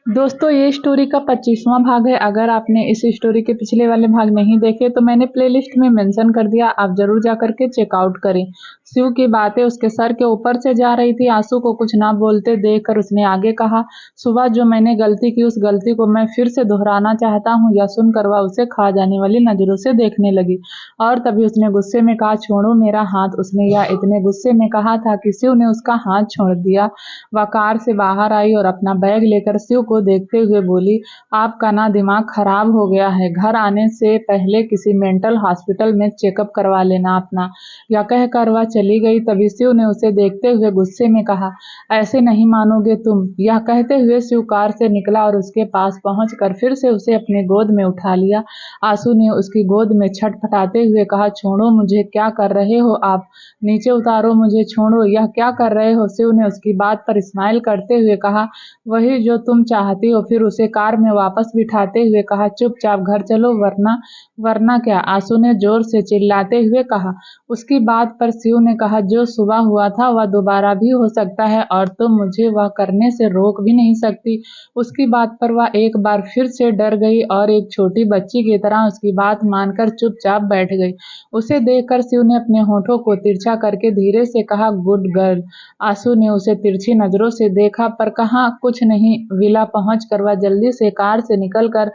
दोस्तों ये स्टोरी का 25वां भाग है। अगर आपने इस स्टोरी के पिछले वाले भाग नहीं देखे तो मैंने प्लेलिस्ट में मेंशन कर दिया, आप जरूर जा करके चेकआउट करें। शिव की बातें उसके सर के ऊपर से जा रही थी। आंसू को कुछ ना बोलते देखकर उसने आगे कहा, सुबह जो मैंने गलती की उस गलती को मैं फिर से दोहराना चाहता हूँ। यह सुनकर वह उसे खा जाने वाली नजरों से देखने लगी और तभी उसने गुस्से में कहा, छोड़ो मेरा हाथ। उसने यह इतने गुस्से में कहा था कि शिव ने उसका हाथ छोड़ दिया। वह कार से बाहर आई और अपना बैग लेकर शिव को देखते हुए बोली, आपका ना दिमाग खराब हो गया है। घर आने से पहले किसी मेंटल हॉस्पिटल में चेकअप करवा लेना अपना। यह कहकर वह चली गई। तभी शिव ने उसे देखते हुए गुस्से में कहा, ऐसे नहीं मानोगे तुम। यह कहते हुए शिव कार से निकला और उसके पास पहुंचकर फिर से उसे अपने गोद में उठा लिया। आंसू ने उसकी गोद में छटपटाते हुए कहा, छोड़ो मुझे, क्या कर रहे हो आप? नीचे उतारो मुझे, छोड़ो, यह क्या कर रहे हो? शिव ने उसकी बात पर स्माइल करते हुए कहा, वही जो तुम चाहती हो। फिर उसे कार में वापस बिठाते हुए कहा, चुपचाप घर चलो, वरना वरना क्या? आंसू ने जोर से चिल्लाते हुए कहा। उसकी बात पर शिव ने कहा, जो सुबह हुआ था वह दोबारा भी हो सकता है और तुम मुझे वह करने से रोक भी नहीं सकती। उसकी बात पर वह एक बार फिर से डर गई और एक छोटी बच्ची की तरह उसकी बात मानकर चुपचाप बैठ गई। उसे देखकर शिव ने अपने होठों को तिरछा करके धीरे से कहा, गुड गर्ल। आंसू ने उसे तिरछी नजरों से देखा पर कहा कुछ नहीं। विला पहुंचकर वह जल्दी से कार से निकलकर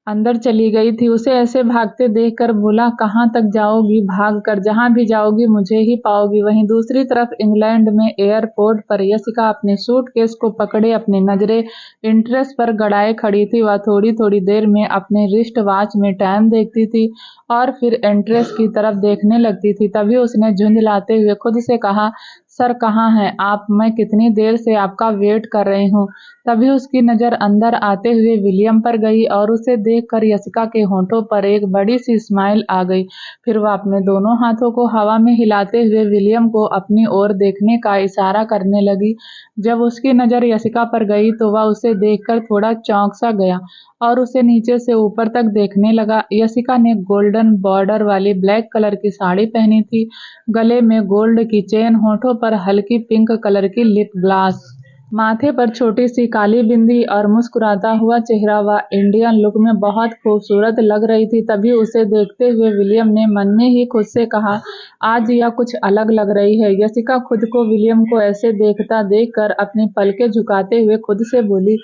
अंदर चली गई थी। उसे ऐसे भागते देखकर बोला, कहाँ तक जाओगी? भाग कर जहाँ भी जाओगी मुझे ही पाओगी। वहीं दूसरी तरफ इंग्लैंड में एयरपोर्ट पर यशिका अपने सूटकेस को पकड़े अपनी नजरें इंटरेस्ट पर गड़ाए खड़ी थी। वह थोड़ी थोड़ी देर में अपने रिस्ट वॉच में टाइम देखती थी और फिर एंट्रेस की तरफ देखने लगती थी। तभी उसने झुंझलाते हुए खुद से कहा, सर कहाँ हैं आप? मैं कितनी देर से आपका वेट कर रही हूँ। तभी उसकी नजर अंदर आते हुए विलियम पर गई और उसे देखकर यशिका के होठों पर एक बड़ी सी स्माइल आ गई। फिर वह अपने दोनों हाथों को हवा में हिलाते हुए विलियम को अपनी ओर देखने का इशारा करने लगी। जब उसकी नजर यशिका पर गई तो वह उसे देखकर थोड़ा चौंक सा गया और उसे नीचे से ऊपर तक देखने लगा। यशिका ने गोल्डन बॉर्डर वाली ब्लैक कलर की साड़ी पहनी थी, गले में गोल्ड की चेन, होठों पर हल्की पिंक कलर की लिप ग्लास, माथे पर छोटी सी काली बिंदी और मुस्कुराता हुआ चेहरा। वह इंडियन लुक में बहुत खूबसूरत लग रही थी। तभी उसे देखते हुए विलियम ने मन में ही खुद से कहा, आज यह कुछ अलग लग रही है। यशिका खुद को विलियम को ऐसे देखता देखकर अपनी पलकें झुकाते हुए खुद से बोली,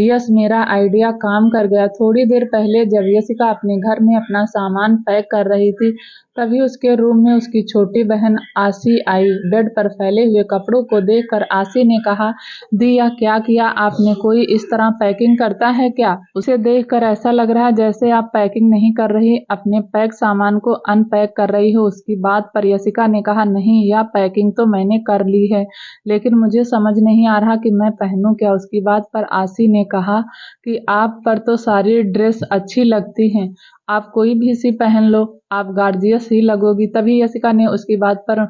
यस, मेरा आइडिया काम कर गया। थोड़ी देर पहले जब यशिका अपने घर में अपना सामान पैक कर रही थी तभी उसके रूम में उसकी छोटी बहन आशी आई। बेड पर फैले हुए कपड़ों को देखकर आशी ने कहा, दी यह क्या किया आपने? कोई इस तरह पैकिंग करता है क्या? उसे देखकर ऐसा लग रहा है जैसे आप पैकिंग नहीं कर रही, अपने पैक सामान को अनपैक कर रही हो। उसकी बात पर यशिका ने कहा, नहीं, यह पैकिंग तो मैंने कर ली है लेकिन मुझे समझ नहीं आ रहा कि मैं पहनूं क्या। उसकी बात पर आशी ने कहा कि आप पर तो सारी ड्रेस अच्छी लगती हैं, आप कोई भी सी पहन लो, आप गार्जियस ही लगोगी। तभी यशिका ने उसकी बात पर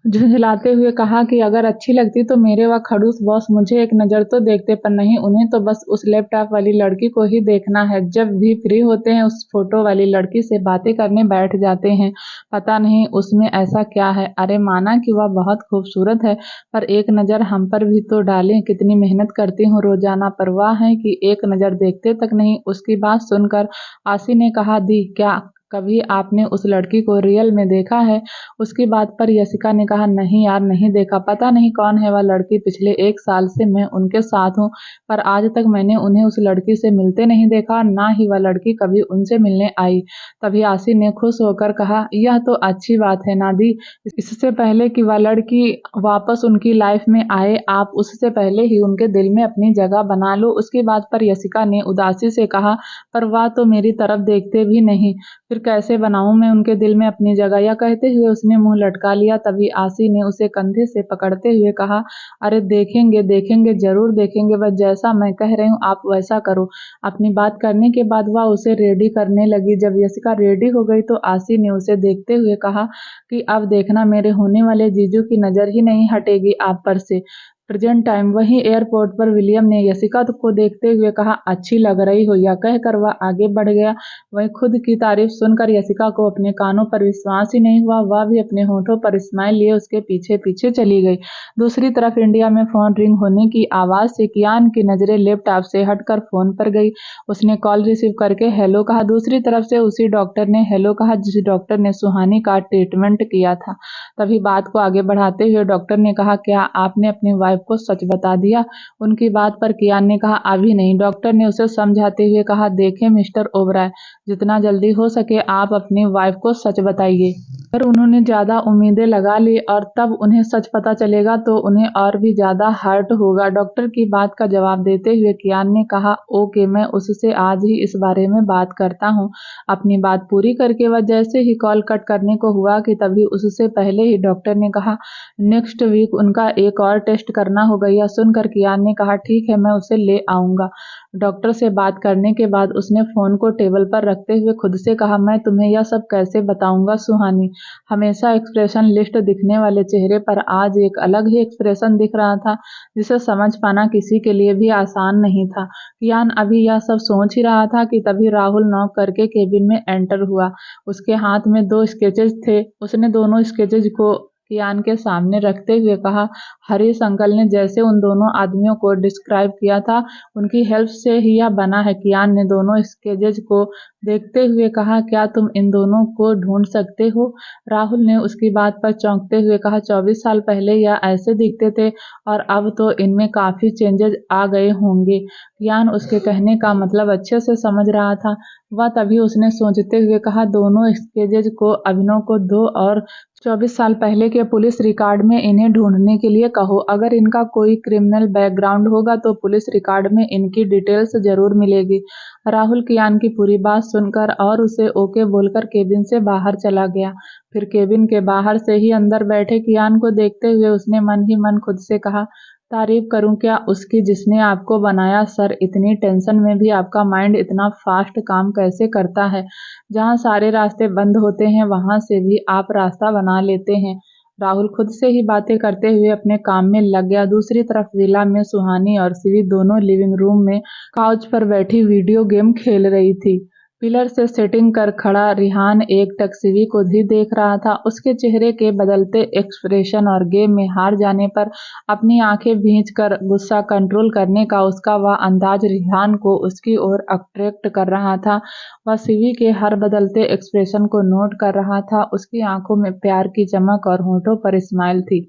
झुंझलाते हुए कहा कि अगर अच्छी लगती तो मेरे व खड़ूस बॉस मुझे एक नज़र तो देखते, पर नहीं, उन्हें तो बस उस लैपटॉप वाली लड़की को ही देखना है। जब भी फ्री होते हैं उस फोटो वाली लड़की से बातें करने बैठ जाते हैं। पता नहीं उसमें ऐसा क्या है। अरे माना कि वह बहुत खूबसूरत है पर एक नज़र हम पर भी तो डालें। कितनी मेहनत करती हूँ रोजाना, परवाह है कि एक नज़र देखते तक नहीं। उसकी बात सुनकर आशी ने कहा, दी क्या कभी आपने उस लड़की को रियल में देखा है? उसकी बात पर यशिका ने कहा, नहीं यार, नहीं देखा। पता नहीं कौन है वह लड़की। पिछले 1 साल से मैं उनके साथ हूँ पर आज तक मैंने उन्हें उस लड़की से मिलते नहीं देखा, ना ही वह लड़की कभी उनसे मिलने आई। तभी आशी ने खुश होकर कहा, यह तो अच्छी बात है नादी। इससे पहले कि वह लड़की वापस उनकी लाइफ में आए, आप उससे पहले ही उनके दिल में अपनी जगह बना लो। उसकी बात पर यशिका ने उदासी से कहा, पर वह तो मेरी तरफ देखते भी नहीं, फिर कैसे बनाऊं मैं उनके दिल में अपनी जगह? यह कहते हुए उसने मुंह लटका लिया। तभी आशी ने उसे कंधे से पकड़ते हुए कहा, अरे देखेंगे देखेंगे, जरूर देखेंगे, बस जैसा मैं कह रही हूँ आप वैसा करो। अपनी बात करने के बाद वह उसे रेडी करने लगी। जब यशिका रेडी हो गई तो आशी ने उसे देखते हुए कहा कि अब देखना, मेरे होने वाले जीजू की नजर ही नहीं हटेगी आप पर से। Present time. वहीं एयरपोर्ट पर विलियम ने यशिका को देखते हुए कहा, अच्छी लग रही हो, यह कहकर वह आगे बढ़ गया। वहीं खुद की तारीफ सुनकर यशिका को अपने कानों पर विश्वास ही नहीं हुआ। वह भी अपने होठों पर स्माइल लिए उसके पीछे पीछे चली गई। दूसरी तरफ इंडिया में फोन रिंग होने की आवाज से कियान की नजरें लैपटॉप से हटकर फोन पर गई। उसने कॉल रिसीव करके हेलो कहा। दूसरी तरफ से उसी डॉक्टर ने हेलो कहा जिस डॉक्टर ने सुहानी का ट्रीटमेंट किया था। तभी बात को आगे बढ़ाते हुए डॉक्टर ने कहा, क्या आपने अपनी वाइफ को सच बता दिया? उनकी बात पर कियान ने कहा, अभी नहीं। डॉक्टर ने उसे समझाते हुए कहा, देखें मिस्टर ओबराय, जितना जल्दी हो सके आप अपनी वाइफ को सच बताइए। अगर उन्होंने ज्यादा उम्मीदें लगा ली और तब उन्हें सच पता चलेगा तो उन्हें और भी ज्यादा हर्ट होगा। डॉक्टर की बात का जवाब देते हुए कियान ने कहा, ओके, मैं उससे आज ही इस बारे में बात करता हूँ। अपनी बात पूरी करके वह जैसे ही कॉल कट करने को हुआ कि तभी उससे पहले ही डॉक्टर ने कहा, नेक्स्ट वीक उनका एक और टेस्ट करना होगा। यह सुनकर कियान ने कहा, ठीक है, मैं उसे ले आऊंगा। डॉक्टर से बात करने के बाद उसने फोन को टेबल पर रखते हुए खुद से कहा, मैं तुम्हें यह सब कैसे बताऊंगा सुहानी। हमेशा एक्सप्रेशन लिस्ट दिखने वाले चेहरे पर आज एक अलग ही एक्सप्रेशन दिख रहा था जिसे समझ पाना किसी के लिए भी आसान नहीं था। कियान अभी यह सब सोच ही रहा था कि तभी राहुल नॉक करके केबिन में एंटर हुआ। उसके हाथ में 2 स्केचेस थे। उसने दोनों स्केचेस को कियान के सामने रखते हुए कहा, हरीश अंकल ने जैसे उन दोनों आदमियों को डिस्क्राइब किया था उनकी हेल्प से ही यह बना है। कियान ने दोनों स्केचेस को देखते हुए कहा, क्या तुम इन दोनों को ढूंढ सकते हो? राहुल ने उसकी बात पर चौंकते हुए कहा, 24 साल पहले यह ऐसे दिखते थे और अब तो इनमें काफी चेंजेस आ गए होंगे। कियान उसके कहने का मतलब अच्छे से समझ रहा था। वह तभी उसने सोचते हुए कहा, दोनों स्केचेस को अभिनव को दो और 24 साल पहले के पुलिस रिकॉर्ड में इन्हें ढूंढने के लिए कहो। अगर इनका कोई क्रिमिनल बैकग्राउंड होगा तो पुलिस रिकॉर्ड में इनकी डिटेल्स जरूर मिलेगी। राहुल कियान की पूरी बात सुनकर और उसे ओके बोलकर केबिन से बाहर चला गया। फिर केबिन के बाहर से ही अंदर बैठे कियान को देखते हुए उसने मन ही मन खुद से कहा, तारीफ करूं क्या उसकी जिसने आपको बनाया सर। इतनी टेंशन में भी आपका माइंड इतना फास्ट काम कैसे करता है। जहां सारे रास्ते बंद होते हैं वहां से भी आप रास्ता बना लेते हैं। राहुल खुद से ही बातें करते हुए अपने काम में लग गया। दूसरी तरफ विला में सुहानी और शिवी दोनों लिविंग रूम में काउच पर बैठी वीडियो गेम खेल रही थी। पिलर से सेटिंग कर खड़ा रिहान एकटक शिवी को ही देख रहा था। उसके चेहरे के बदलते एक्सप्रेशन और गेम में हार जाने पर अपनी आंखें भींच कर गुस्सा कंट्रोल करने का उसका वह अंदाज रिहान को उसकी ओर अट्रैक्ट कर रहा था। वह शिवी के हर बदलते एक्सप्रेशन को नोट कर रहा था। उसकी आंखों में प्यार की चमक और होठों पर स्माइल थी,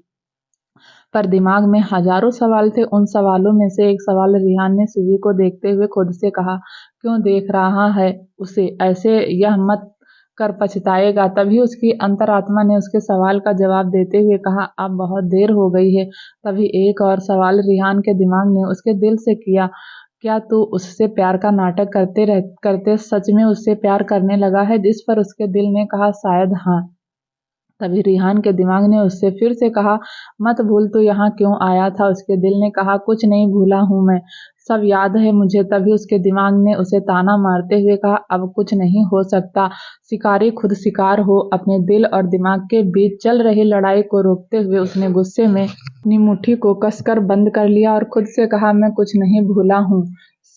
पर दिमाग में हजारों सवाल थे। उन सवालों में से एक सवाल रिहान ने शिवी को देखते हुए खुद से कहा, क्यों देख रहा है उसे ऐसे, यह मत कर पछताएगा। तभी उसकी अंतरात्मा ने उसके सवाल का जवाब देते हुए कहा, अब बहुत देर हो गई है। तभी एक और सवाल रिहान के दिमाग ने उसके दिल से किया, क्या तू उससे प्यार का नाटक करते सच में उससे प्यार करने लगा है? जिस पर उसके दिल ने कहा, शायद हाँ। तभी रिहान के दिमाग ने उससे फिर से कहा, मत भूल तू यहाँ क्यों आया था? उसके दिल ने कहा, कुछ नहीं भूला हूँ मैं, सब याद है मुझे। तभी उसके दिमाग ने उसे ताना मारते हुए कहा, अब कुछ नहीं हो सकता। शिकारी खुद शिकार हो। अपने दिल और दिमाग के बीच चल रही लड़ाई को रोकते हुए उसने गुस्से में अपनी मुट्ठी को कसकर बंद कर लिया और खुद से कहा, मैं कुछ नहीं भूला हूँ,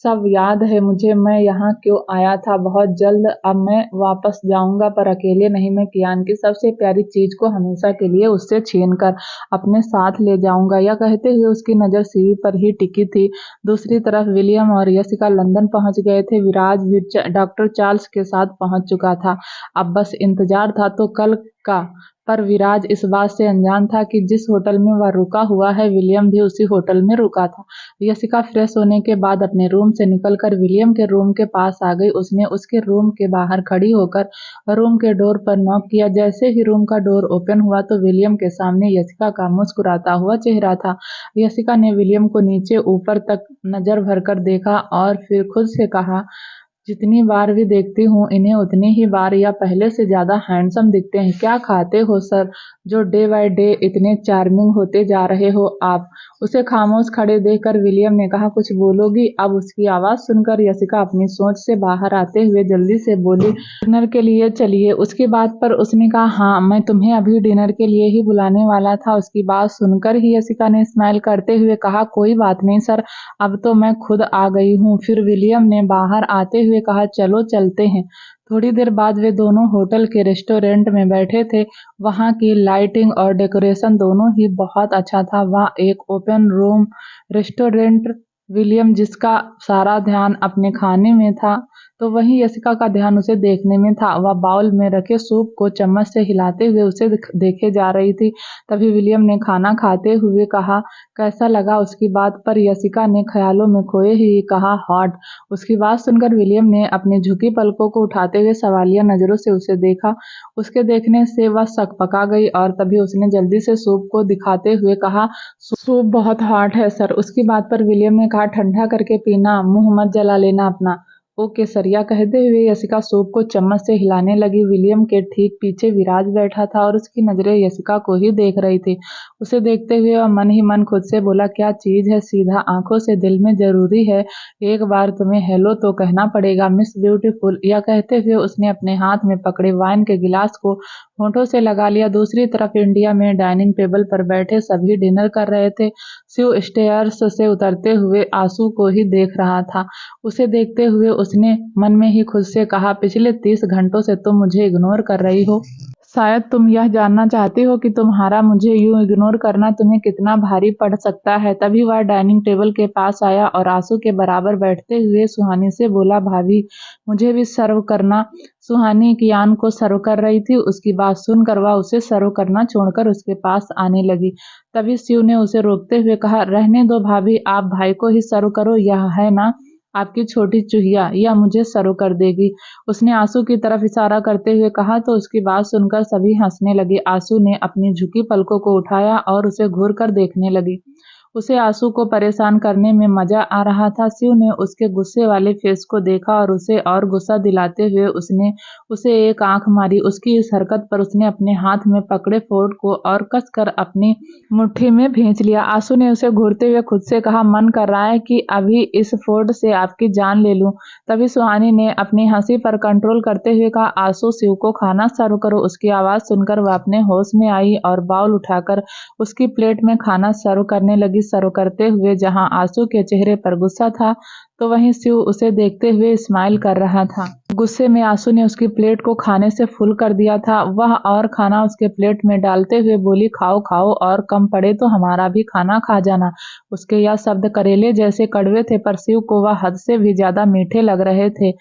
सब याद है मुझे, मैं यहाँ क्यों आया था। बहुत जल्द अब मैं वापस जाऊंगा, पर अकेले नहीं। मैं कियान की सबसे प्यारी चीज को हमेशा के लिए उससे छीन कर अपने साथ ले जाऊंगा। यह कहते हुए उसकी नजर सीवी पर ही टिकी थी। दूसरी तरफ विलियम और यशिका लंदन पहुंच गए थे। विराज भी डॉक्टर चार्ल्स के साथ पहुंच चुका था। अब बस इंतजार था तो कल का। पर विराज इस बात से अनजान था कि जिस होटल में वह रुका हुआ है विलियम भी उसी होटल में रुका था। यशिका फ्रेश होने के बाद अपने रूम से निकलकर विलियम के रूम के पास आ गई। उसने उसके रूम के बाहर खड़ी होकर रूम के डोर पर नॉक किया। जैसे ही रूम का डोर ओपन हुआ तो विलियम के सामने यशिका का मुस्कुराता हुआ चेहरा था। यशिका ने विलियम को नीचे ऊपर तक नजर भरकर देखा और फिर खुद से कहा, जितनी बार भी देखती हूँ इन्हें उतनी ही बार या पहले से ज्यादा हैंडसम दिखते हैं। क्या खाते हो सर, जो डे बाय डे इतने चार्मिंग होते जा रहे हो आप। उसे खामोश खड़े देखकर विलियम ने कहा, कुछ बोलोगी। अब उसकी आवाज सुनकर यशिका अपनी सोच से बाहर आते हुए जल्दी से बोली, डिनर के लिए चलिए। उसकी बात पर उसने कहा, हाँ मैं तुम्हें अभी डिनर के लिए ही बुलाने वाला था। उसकी बात सुनकर ही यशिका ने स्माइल करते हुए कहा, कोई बात नहीं सर, अब तो मैं खुद आ गई हूँ। फिर विलियम ने बाहर आते हुए कहा, चलो चलते हैं। थोड़ी देर बाद वे दोनों होटल के रेस्टोरेंट में बैठे थे। वहाँ की लाइटिंग और डेकोरेशन दोनों ही बहुत अच्छा था। वह एक ओपन रूम रेस्टोरेंट। विलियम जिसका सारा ध्यान अपने खाने में था, तो वहीं यशिका का ध्यान उसे देखने में था। वह बाउल में रखे सूप को चम्मच से हिलाते हुए उसे देखे जा रही थी। तभी विलियम ने खाना खाते हुए कहा, कैसा लगा। उसकी बात पर यशिका ने ख्यालों में खोए ही कहा, हॉट। उसकी बात सुनकर विलियम ने अपनी झुकी पलकों को उठाते हुए सवालिया नजरों से उसे देखा। उसके देखने से वह सकपका गई और तभी उसने जल्दी से सूप को दिखाते हुए कहा, सूप बहुत हॉट है सर। उसकी बात पर विलियम ने कहा, ठंडा करके पीना, मुंह मत जला लेना अपना। Okay sir. यह कहते हुए यशिका सूप को चम्मच से हिलाने लगी। विलियम के ठीक पीछे विराज बैठा था और उसकी नजरें यशिका को ही देख रही थी। उसे देखते हुए वह मन ही मन खुद से बोला, क्या चीज है, सीधा आंखों से दिल में जरूरी है। एक बार तुम्हें हेलो तो कहना पड़ेगा मिस ब्यूटीफुल। यह कहते हुए उसने अपने हाथ में पकड़े वाइन के गिलास को होठों से लगा लिया। दूसरी तरफ इंडिया में डाइनिंग टेबल पर बैठे सभी डिनर कर रहे थे। शिव स्टेयर्स से उतरते हुए आंसू को ही देख रहा था। उसे देखते हुए उसने मन में ही खुद से कहा, पिछले 30 घंटों से तुम मुझे इग्नोर कर रही हो। शायद तुम यह जानना चाहती हो कि तुम्हारा मुझे यूं इग्नोर करना तुम्हें कितना भारी पड़ सकता है। तभी वह डाइनिंग टेबल के पास आया और आंसू के बराबर बैठते हुए सुहानी से बोला, भाभी मुझे भी सर्व करना। सुहानी कियान को सर्व कर रही थी। उसकी बात सुनकर वह उसे सर्व करना छोड़कर उसके पास आने लगी। तभी शिव ने उसे रोकते हुए कहा, रहने दो भाभी, आप भाई को ही सर्व करो। यह है ना आपकी छोटी चूहिया, यह मुझे सर्व कर देगी। उसने आंसू की तरफ इशारा करते हुए कहा, तो उसकी बात सुनकर सभी हंसने लगे। आंसू ने अपनी झुकी पलकों को उठाया और उसे घूर कर देखने लगी। उसे आंसू को परेशान करने में मजा आ रहा था। शिव ने उसके गुस्से वाले फेस को देखा और उसे और गुस्सा दिलाते हुए उसने उसे एक आंख मारी। उसकी इस हरकत पर उसने अपने हाथ में पकड़े फोर्ड को और कसकर अपनी मुट्ठी में भींच लिया। आंसू ने उसे घूरते हुए खुद से कहा, मन कर रहा है कि अभी इस फोर्ड से आपकी जान ले लूं। तभी सुहानी ने अपनी हंसी पर कंट्रोल करते हुए कहा, आंसू शिव को खाना सर्व करो। उसकी आवाज सुनकर वह अपने होश में आई और बाउल उठाकर उसकी प्लेट में खाना सर्व करने लगी। सर्व करते हुए जहां आंसू के चेहरे पर गुस्सा था, तो वहीं शिव उसे देखते हुए स्माइल कर रहा था। गुस्से में आंसू ने उसकी प्लेट को खाने से फुल कर दिया था। वह और खाना उसके प्लेट में डालते हुए बोली, खाओ खाओ और कम पड़े तो हमारा भी खाना खा जाना। उसके यह शब्द करेले जैसे कड़वे थे, पर शिव को वह हद से भी ज्यादा मीठे लग रहे थे।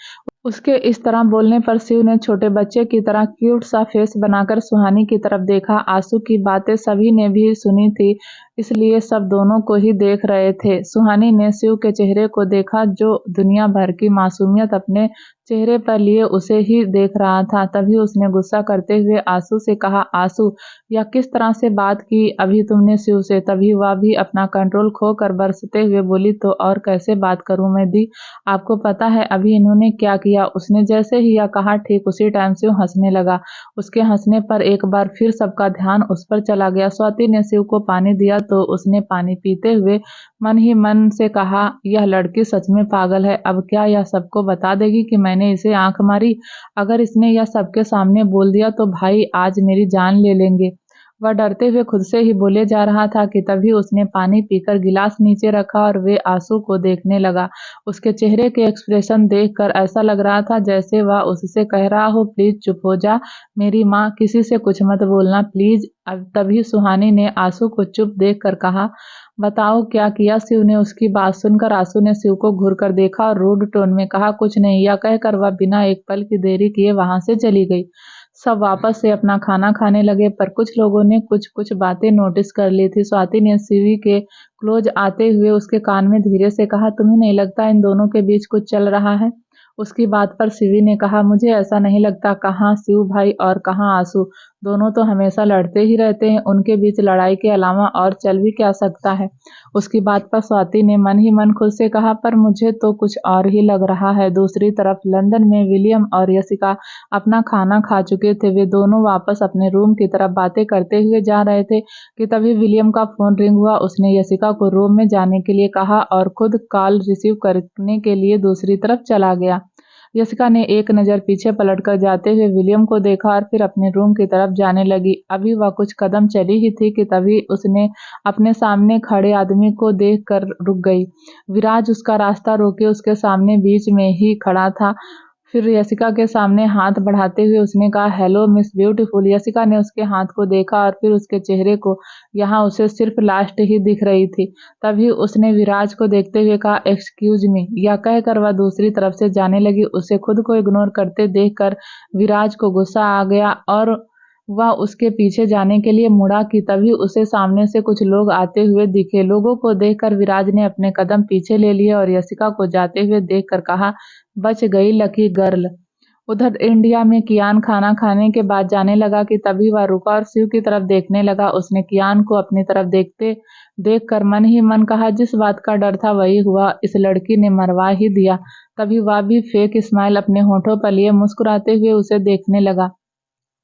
उसके इस तरह बोलने पर शिव ने छोटे बच्चे की तरह क्यूट सा फेस बनाकर सुहानी की तरफ देखा। आंसू की बातें सभी ने भी सुनी थी, इसलिए सब दोनों को ही देख रहे थे। सुहानी ने शिव के चेहरे को देखा, जो दुनिया भर की मासूमियत अपने चेहरे पर लिए उसे ही देख रहा था। तभी उसने गुस्सा करते हुए आंसू से कहा, आंसू यह किस तरह से बात की अभी तुमने शिव से। तभी वह भी अपना कंट्रोल खोकर बरसते हुए बोली, तो और कैसे बात करूं मैं दी, आपको पता है अभी इन्होंने क्या किया। उसने जैसे ही यह कहा, ठीक उसी टाइम शिव हंसने लगा। उसके हंसने पर एक बार फिर सबका ध्यान उस पर चला गया। स्वाति ने शिव को पानी दिया तो उसने पानी पीते हुए मन ही मन से कहा, यह लड़की सच में पागल है। अब क्या यह सबको बता देगी कि मैंने इसे आंख मारी। अगर इसने यह सबके सामने बोल दिया तो भाई आज मेरी जान ले लेंगे। वह डरते हुए खुद से ही बोले जा रहा था कि तभी उसने पानी पीकर गिलास नीचे रखा और वे आंसू को देखने लगा। उसके चेहरे के एक्सप्रेशन देखकर ऐसा लग रहा था जैसे वह उससे कह रहा हो, प्लीज चुप हो जा मेरी माँ, किसी से कुछ मत बोलना प्लीज। अब तभी सुहानी ने आंसू को चुप देखकर कहा, बताओ क्या किया शिव ने। उसकी बात सुनकर आंसू ने शिव को घूर कर देखा और रूड टोन में कहा, कुछ नहीं। यह कहकर वह बिना एक पल की देरी किए वहां से चली गई। सब वापस से अपना खाना खाने लगे, पर कुछ लोगों ने कुछ कुछ बातें नोटिस कर ली थी। स्वाति ने शिवी के क्लोज आते हुए उसके कान में धीरे से कहा, तुम्हें नहीं लगता इन दोनों के बीच कुछ चल रहा है। उसकी बात पर शिवी ने कहा, मुझे ऐसा नहीं लगता। कहाँ शिव भाई और कहाँ आंसू, दोनों तो हमेशा लड़ते ही रहते हैं, उनके बीच लड़ाई के अलावा और चल भी क्या सकता है। उसकी बात पर स्वाति ने मन ही मन खुद से कहा, पर मुझे तो कुछ और ही लग रहा है। दूसरी तरफ लंदन में विलियम और यशिका अपना खाना खा चुके थे। वे दोनों वापस अपने रूम की तरफ बातें करते हुए जा रहे थे कि तभी विलियम का फोन रिंग हुआ। उसने यशिका को रूम में जाने के लिए कहा और खुद कॉल रिसीव करने के लिए दूसरी तरफ चला गया। यशिका ने एक नज़र पीछे पलटकर जाते हुए विलियम को देखा और फिर अपने रूम की तरफ जाने लगी। अभी वह कुछ कदम चली ही थी कि तभी उसने अपने सामने खड़े आदमी को देखकर रुक गई। विराज उसका रास्ता रोके उसके सामने बीच में ही खड़ा था। फिर यशिका के सामने हाथ बढ़ाते हुए उसने कहा, हेलो मिस ब्यूटीफुल। यशिका ने उसके हाथ को देखा और फिर उसके चेहरे को। यहाँ उसे सिर्फ लास्ट ही दिख रही थी। तभी उसने विराज को देखते हुए कहा, एक्सक्यूज मी। यह कहकर वह दूसरी तरफ से जाने लगी। उसे खुद को इग्नोर करते देखकर विराज को गुस्सा आ गया और वह उसके पीछे जाने के लिए मुड़ा कि तभी उसे सामने से कुछ लोग आते हुए दिखे। लोगों को देखकर विराज ने अपने कदम पीछे ले लिए और यशिका को जाते हुए देखकर कहा, बच गई लकी गर्ल। उधर इंडिया में कियान खाना खाने के बाद जाने लगा कि तभी वह रुका और शिव की तरफ देखने लगा। उसने कियान को अपनी तरफ देखकर मन ही मन कहा, जिस बात का डर था वही हुआ, इस लड़की ने मरवा ही दिया। तभी वह भी फेक स्माइल अपने होठों पर लिए मुस्कुराते हुए उसे देखने लगा।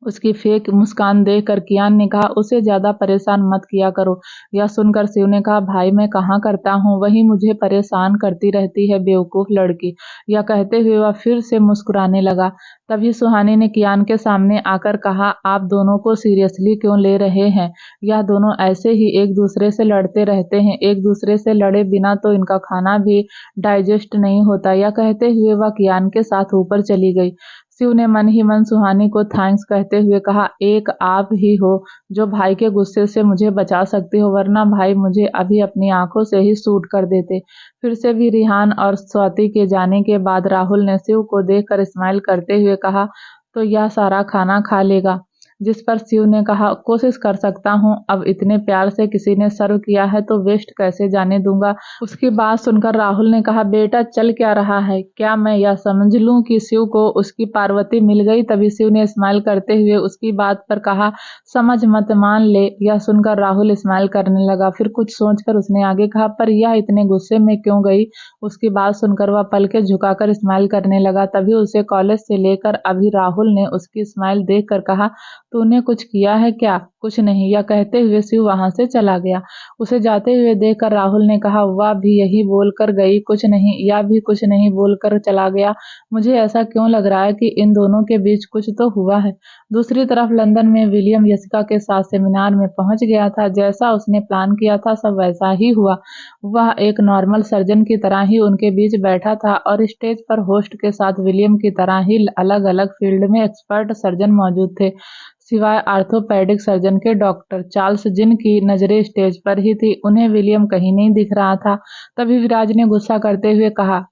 उसकी फेक मुस्कान देखकर कियान ने कहा, उसे ज्यादा परेशान मत किया करो। यह सुनकर शिव ने कहा, भाई मैं कहाँ करता हूँ, वही मुझे परेशान करती रहती है बेवकूफ लड़की। यह कहते हुए वह फिर से मुस्कुराने लगा। तभी सुहानी ने कियान के सामने आकर कहा, आप दोनों को सीरियसली क्यों ले रहे हैं? यह दोनों ऐसे ही एक दूसरे से लड़ते रहते हैं, एक दूसरे से लड़े बिना तो इनका खाना भी डाइजेस्ट नहीं होता। यह कहते हुए वह कियान के साथ ऊपर चली गई। शिव ने मन ही मन सुहानी को थैंक्स कहते हुए कहा, एक आप ही हो जो भाई के गुस्से से मुझे बचा सकती हो, वरना भाई मुझे अभी अपनी आंखों से ही शूट कर देते। फिर से भी रिहान और स्वाति के जाने के बाद राहुल ने शिव को देखकर स्माइल करते हुए कहा, तो यह सारा खाना खा लेगा? जिस पर शिव ने कहा, कोशिश कर सकता हूँ, अब इतने प्यार से किसी ने सर्व किया है तो वेस्ट कैसे जाने दूंगा। उसकी बात सुनकर राहुल ने कहा, बेटा चल क्या रहा है, क्या मैं यह समझ लूं कि शिव को उसकी पार्वती मिल गई? तभी शिव ने स्माइल करते हुए उसकी बात पर कहा, समझ मत मान ले। यह सुनकर राहुल स्माइल करने लगा। फिर कुछ सोचकर उसने आगे कहा, पर यह इतने गुस्से में क्यों गई? उसकी बात सुनकर वह पलके झुकाकर स्माइल करने लगा। तभी उसे कॉलेज से लेकर अभी राहुल ने उसकी स्माइल देखकर कहा, तूने कुछ किया है क्या? कुछ नहीं। यह कहते हुए शिव वहां से चला गया। उसे जाते हुए देखकर राहुल ने कहा, वह भी यही बोलकर गई कुछ नहीं, या भी कुछ नहीं बोलकर चला गया। मुझे ऐसा क्यों लग रहा है कि इन दोनों के बीच कुछ तो हुआ है। दूसरी तरफ लंदन में विलियम यशिका के साथ सेमिनार में पहुंच गया था। जैसा उसने प्लान किया था सब वैसा ही हुआ। वह एक नॉर्मल सर्जन की तरह ही उनके बीच बैठा था और स्टेज पर होस्ट के साथ विलियम की तरह ही अलग अलग फील्ड में एक्सपर्ट सर्जन मौजूद थे, सिवाय आर्थोपेडिक सर्जन के डॉक्टर चार्ल्स, जिनकी नजरें स्टेज पर ही थी। उन्हें विलियम कहीं नहीं दिख रहा था। तभी विराज ने गुस्सा करते हुए कहा,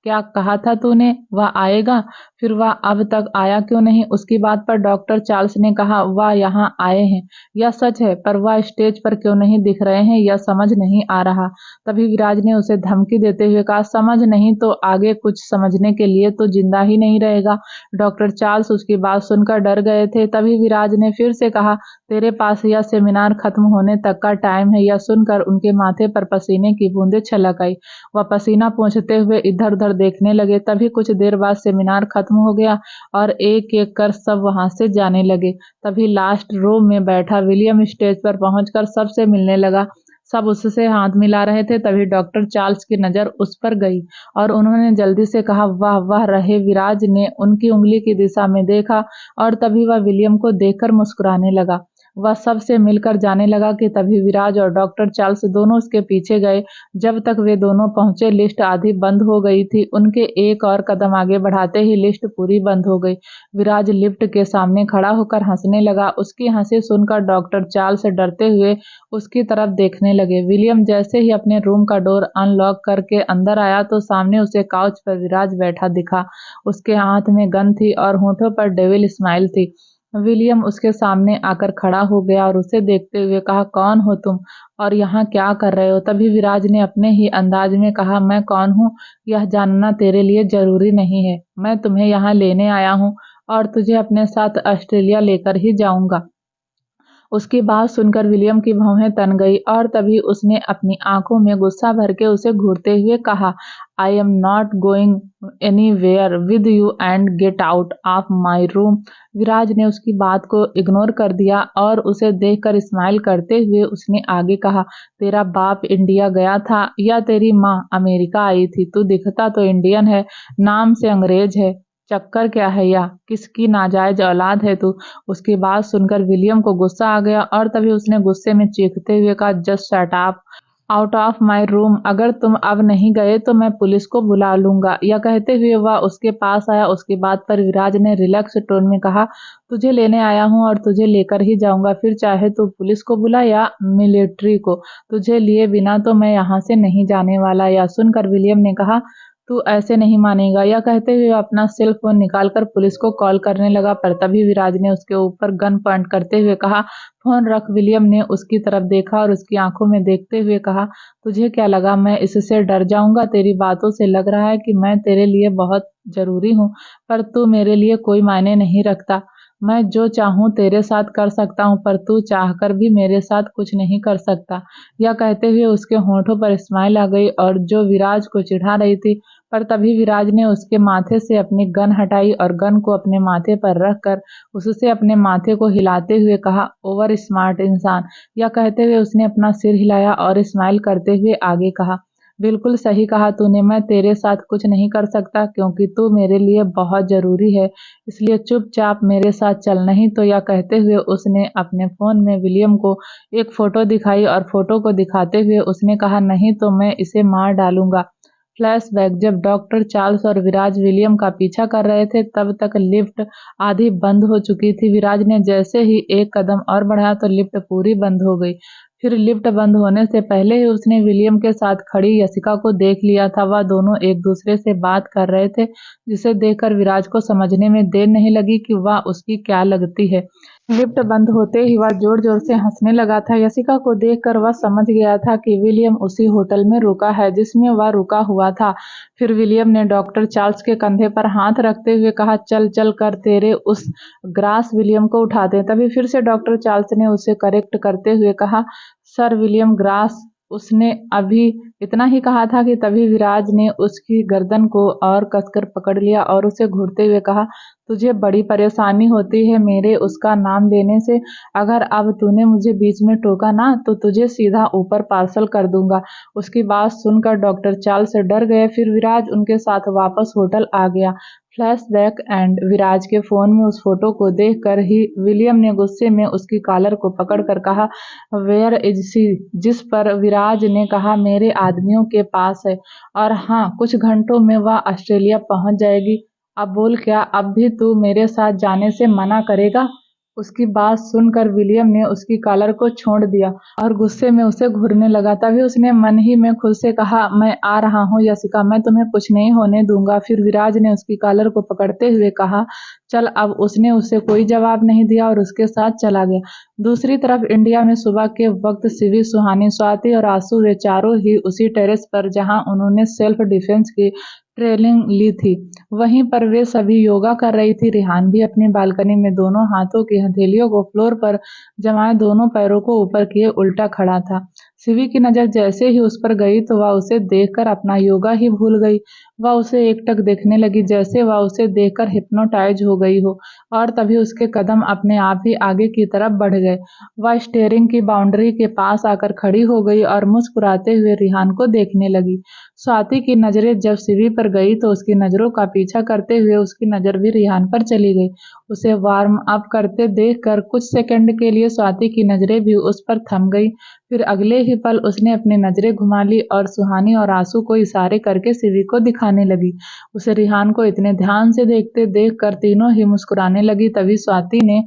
क्या कहा था तूने वह आएगा? फिर वह अब तक आया क्यों नहीं? उसकी बात पर डॉक्टर चार्ल्स ने कहा, वह यहाँ आए हैं, यह सच है, पर वह स्टेज पर क्यों नहीं दिख रहे हैं यह समझ नहीं आ रहा। तभी विराज ने उसे धमकी देते हुए कहा, समझ नहीं तो आगे कुछ समझने के लिए तो जिंदा ही नहीं रहेगा। डॉक्टर चार्ल्स उसकी बात सुनकर डर गए थे। तभी विराज ने फिर से कहा, तेरे पास यह सेमिनार खत्म होने तक का टाइम है। यह सुनकर उनके माथे पर पसीने की बूंदें छलक आई। वह पसीना पोंछते हुए इधर उधर देखने लगे। तभी कुछ देर बाद सेमिनार खत्म हो गया और एक एक कर सब वहां से जाने लगे। तभी लास्ट रो में बैठा विलियम स्टेज पर पहुंचकर सबसे मिलने लगा। सब उससे हाथ मिला रहे थे। तभी डॉक्टर चार्ल्स की नजर उस पर गई और उन्होंने जल्दी से कहा, वाह वाह रहे। विराज ने उनकी उंगली की दिशा में देखा और तभी वह विलियम को देखकर मुस्कुराने लगा। वह सबसे मिलकर जाने लगा कि तभी विराज और डॉक्टर चार्ल्स दोनों उसके पीछे गए। जब तक वे दोनों पहुंचे लिस्ट आधी बंद हो गई थी। उनके एक और कदम आगे बढ़ाते ही लिस्ट पूरी बंद हो गई। विराज लिफ्ट के सामने खड़ा होकर हंसने लगा। उसकी हंसी सुनकर डॉक्टर चार्ल्स डरते हुए उसकी तरफ देखने लगे। विलियम जैसे ही अपने रूम का डोर अनलॉक करके अंदर आया तो सामने उसे काउच पर विराज बैठा दिखा। उसके हाथ में गन थी और होठों पर डेविल स्माइल थी। विलियम उसके सामने आकर खड़ा हो गया और उसे देखते हुए कहा, कौन हो तुम और यहाँ क्या कर रहे हो? तभी विराज ने अपने ही अंदाज में कहा, मैं कौन हूँ यह जानना तेरे लिए जरूरी नहीं है, मैं तुम्हें यहाँ लेने आया हूँ और तुझे अपने साथ ऑस्ट्रेलिया लेकर ही जाऊंगा। उसकी बात सुनकर विलियम की भौहें तन गई और तभी उसने अपनी आंखों में गुस्सा भर के उसे घूरते हुए कहा, I am not going anywhere with you and get out of my room. Viraj ने उसकी बात को इग्नोर कर दिया और उसे देखकर स्माइल करते हुए उसने आगे कहा, तेरा बाप इंडिया गया था या तेरी माँ अमेरिका आई थी? तू दिखता तो इंडियन है, नाम से अंग्रेज है। चक्कर क्या है या किसकी नाजायज औलाद है तू? उसकी बात सुनकर विलियम को गुस्सा आ गया और तभी उसने गुस्से में चीखते हुए कहा, just shut up, out of my room. अगर तुम अब नहीं गए तो मैं पुलिस को बुला लूंगा। यह कहते हुए वह उसके पास आया। उसकी बात पर विराज ने रिलैक्स टोन में कहा, तुझे लेने आया हूँ और तुझे लेकर ही जाऊंगा, फिर चाहे तू पुलिस को बुला या मिलिट्री को, तुझे लिए बिना तो मैं यहाँ से नहीं जाने वाला। यह सुनकर विलियम ने कहा, तू ऐसे नहीं मानेगा। यह कहते हुए अपना सेल फोन निकालकर पुलिस को कॉल करने लगा, पर तभी विराज ने उसके ऊपर गन पॉइंट करते हुए कहा, फोन रख। विलियम ने उसकी तरफ देखा और उसकी आंखों में देखते हुए कहा, तुझे क्या लगा मैं इससे डर जाऊंगा? तेरी बातों से लग रहा है कि मैं तेरे लिए बहुत जरूरी हूँ, पर तू मेरे लिए कोई मायने नहीं रखता। मैं जो चाहूँ तेरे साथ कर सकता हूँ, पर तू चाहकर भी मेरे साथ कुछ नहीं कर सकता। यह कहते हुए उसके होठों पर स्माइल आ गई और जो विराज को चिढ़ा रही थी, पर तभी विराज ने उसके माथे से अपनी गन हटाई और गन को अपने माथे पर रखकर उससे अपने माथे को हिलाते हुए कहा, ओवर स्मार्ट इंसान। यह कहते हुए उसने अपना सिर हिलाया और स्माइल करते हुए आगे कहा, बिल्कुल सही कहा तूने, मैं तेरे साथ कुछ नहीं कर सकता क्योंकि तू मेरे लिए बहुत जरूरी है, इसलिए चुपचाप मेरे साथ चल। नहीं तो। यह कहते हुए उसने अपने फोन में विलियम को एक फोटो दिखाई और फोटो को दिखाते हुए उसने कहा, नहीं तो मैं इसे मार डालूंगा। फ्लैशबैक, जब डॉक्टर चार्ल्स और विराज विलियम का पीछा कर रहे थे तब तक लिफ्ट आधी बंद हो चुकी थी। विराज ने जैसे ही एक कदम और बढ़ाया तो लिफ्ट पूरी बंद हो गई। फिर लिफ्ट बंद होने से पहले ही उसने विलियम के साथ खड़ी यशिका को देख लिया था। वह दोनों एक दूसरे से बात कर रहे थे, जिसे देखकर विराज को समझने में देर नहीं लगी कि वह उसकी क्या लगती है। लिफ्ट बंद होते ही वह जोर जोर से हंसने लगा था। यशिका को देखकर वह समझ गया था कि विलियम उसी होटल में रुका है जिसमें वह रुका हुआ था। फिर विलियम ने डॉक्टर चार्ल्स के कंधे पर हाथ रखते हुए कहा, चल चल कर तेरे उस ग्रास विलियम को उठा दे। तभी फिर से डॉक्टर चार्ल्स ने उसे करेक्ट करते हुए कहा, सर विलियम ग्रास। उसने अभी इतना ही कहा था कि तभी विराज ने उसकी गर्दन को और कसकर पकड़ लिया और उसे घूरते हुए कहा, तुझे बड़ी परेशानी होती है मेरे उसका नाम लेने से। अगर अब तूने मुझे बीच में टोका ना तो तुझे सीधा ऊपर पार्सल कर दूंगा। उसकी बात सुनकर डॉक्टर चार्ल्स डर गए। फिर विराज उनके साथ वापस होटल आ गया। फ्लैशबैक एंड विराज के फोन में उस फोटो को देखकर ही विलियम ने गुस्से में उसकी कॉलर को पकड़कर कहा, वेयर इज सी? जिस पर विराज ने कहा, मेरे आदमियों के पास है और हाँ, कुछ घंटों में वह ऑस्ट्रेलिया पहुंच जाएगी। अब बोल, क्या अब भी तू मेरे साथ जाने से मना करेगा? उसकी बात सुनकर विलियम ने उसकी कॉलर को छोड़ दिया और गुस्से में उसे घूरने लगा। तभी उसने मन ही में खुद से कहा, मैं आ रहा हूँ यशिका, मैं तुम्हें कुछ नहीं होने दूंगा। फिर विराज ने उसकी कॉलर को पकड़ते हुए कहा, चल। अब उसने उसे कोई जवाब नहीं दिया और उसके साथ चला गया। दूसरी तरफ इंडिया में सुबह के वक्त शिवी, सुहानी, स्वाति और आंसू वे चारों ही उसी टेरेस पर जहां उन्होंने सेल्फ डिफेंस की ट्रेनिंग ली थी, वहीं पर वे सभी योगा कर रही थी। रिहान भी अपनी बालकनी में दोनों हाथों की हथेलियों को फ्लोर पर जमाए दोनों पैरों को ऊपर किए उल्टा खड़ा था। शिवी की नजर जैसे ही उस पर गई तो वह उसे देखकर अपना योगा ही भूल गई। वह उसे एकटक देखने लगी जैसे वह उसे देखकर हिप्नोटाइज हो गई हो और तभी उसके कदम अपने आप ही आगे की तरफ बढ़ गए। वह स्टीयरिंग की बाउंड्री के पास आकर खड़ी हो गई और मुस्कुराते हुए रिहान को देखने लगी। स्वाति की नजरें जब शिवी पर गई तो उसकी नजरों का पीछा करते हुए उसकी नजर भी रिहान पर चली गई। उसे वार्म अप करते देखकर कुछ सेकंड के लिए स्वाति की नजरें भी उस पर थम गई। फिर अगले ही पल उसने अपनी नजरें घुमा ली और सुहानी और आंसू को इशारे करके शिवी को दिखाने लगी। उसे रिहान को इतने ध्यान से देखते देखकर तीनों ही मुस्कुराने लगी। तभी स्वाति ने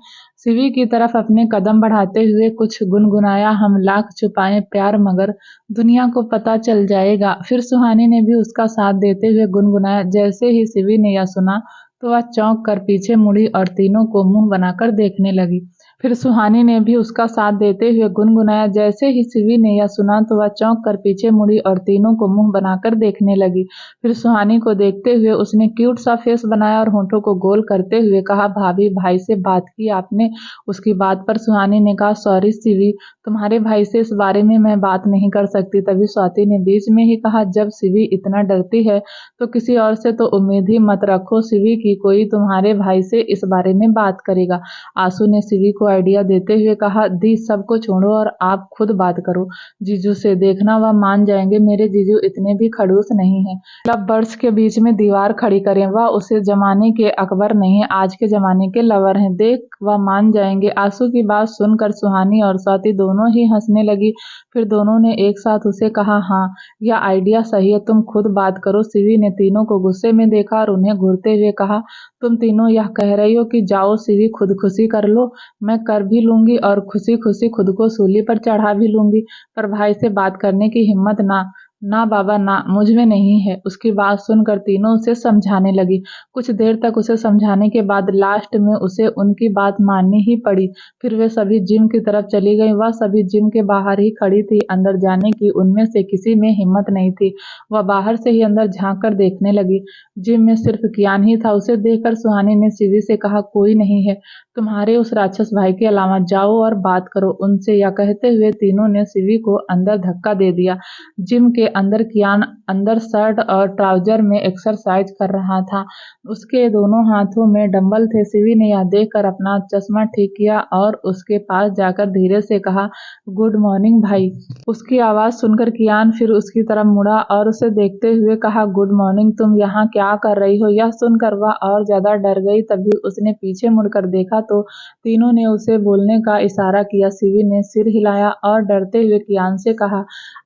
शिवी की तरफ अपने कदम बढ़ाते हुए कुछ गुनगुनाया, हम लाख छुपाएं प्यार मगर दुनिया को पता चल जाएगा। फिर सुहानी ने भी उसका साथ देते हुए गुनगुनाया। जैसे ही शिवी ने यह सुना तो वह चौंक कर पीछे मुड़ी और तीनों को मुंह बनाकर देखने लगी। फिर सुहानी ने भी उसका साथ देते हुए गुनगुनाया। जैसे ही शिवी ने यह सुना तो वह चौंक कर पीछे मुड़ी और तीनों को मुंह बनाकर देखने लगी। फिर सुहानी को देखते हुए उसने क्यूट सा फेस बनाया और होठों को गोल करते हुए कहा, भाभी भाई से बात की आपने? उसकी बात पर सुहानी ने कहा, सॉरी शिवी, तुम्हारे भाई से इस बारे में मैं बात नहीं कर सकती। तभी स्वाति ने बीच में ही कहा, जब शिवी इतना डरती है तो किसी और से तो उम्मीद ही मत रखो शिवी की कोई तुम्हारे भाई से इस बारे में बात करेगा। आंसू ने शिवी को आइडिया देते हुए कहा, दी सबको छोड़ो और आप खुद बात करो जीजू से, देखना वह मान जाएंगे। मेरे जीजू इतने भी खड़ूस नहीं है लव बर्ड्स के बीच में दीवार खड़ी करें। वह उसे जमाने के अकबर नहीं, आज के जमाने के लवर हैं, देख वह मान जाएंगे। आंसू की बात सुनकर सुहानी और स्वाति दोनों ही हंसने लगी। फिर दोनों ने एक साथ उसे कहा, हाँ यह आइडिया सही है, तुम खुद बात करो। शिवी ने तीनों को गुस्से में देखा और उन्हें घूरते हुए कहा, तुम तीनों यह कह रही हो कि जाओ शिवी खुदकुशी कर लो? मैं कर भी लूंगी और खुशी खुशी खुद को सूली पर चढ़ा भी लूंगी, पर भाई से बात करने की हिम्मत ना ना बाबा ना, मुझ में नहीं है। उसकी बात सुनकर तीनों उसे समझाने लगी। कुछ देर तक उसे समझाने के बाद लास्ट में उसे उनकी बात माननी ही पड़ी। फिर वे सभी जिम की तरफ चली गई। वह सभी जिम के बाहर ही खड़ी थी, अंदर जाने की उनमें से किसी में हिम्मत नहीं थी। वह बाहर से ही अंदर झांक कर देखने लगी। जिम में सिर्फ कियान ही था। उसे देखकर सुहानी ने शिवी से कहा, कोई नहीं है तुम्हारे उस राक्षस भाई के अलावा, जाओ और बात करो उनसे। या कहते हुए तीनों ने शिवी को अंदर धक्का दे दिया। जिम के अंदर कियान अंदर शर्ट और ट्राउजर में एक्सरसाइज कर रहा था। उसके दोनों हाथों में डंबल थे। शिवी ने यह देखकर अपना चश्मा ठीक किया और उसके पास जाकर धीरे से कहा, गुड मॉर्निंग भाई। उसकी आवाज सुनकर कियान फिर उसकी तरफ मुड़ा और उसे देखते हुए कहा, गुड मॉर्निंग, तुम यहाँ क्या कर रही हो? यह सुनकर वह और ज्यादा डर गई। तभी उसने पीछे मुड़कर देखा तो तीनों ने उसे बोलने का इशारा किया। शिवी ने सिर हिलाया और डरते हुए कियान से कहा,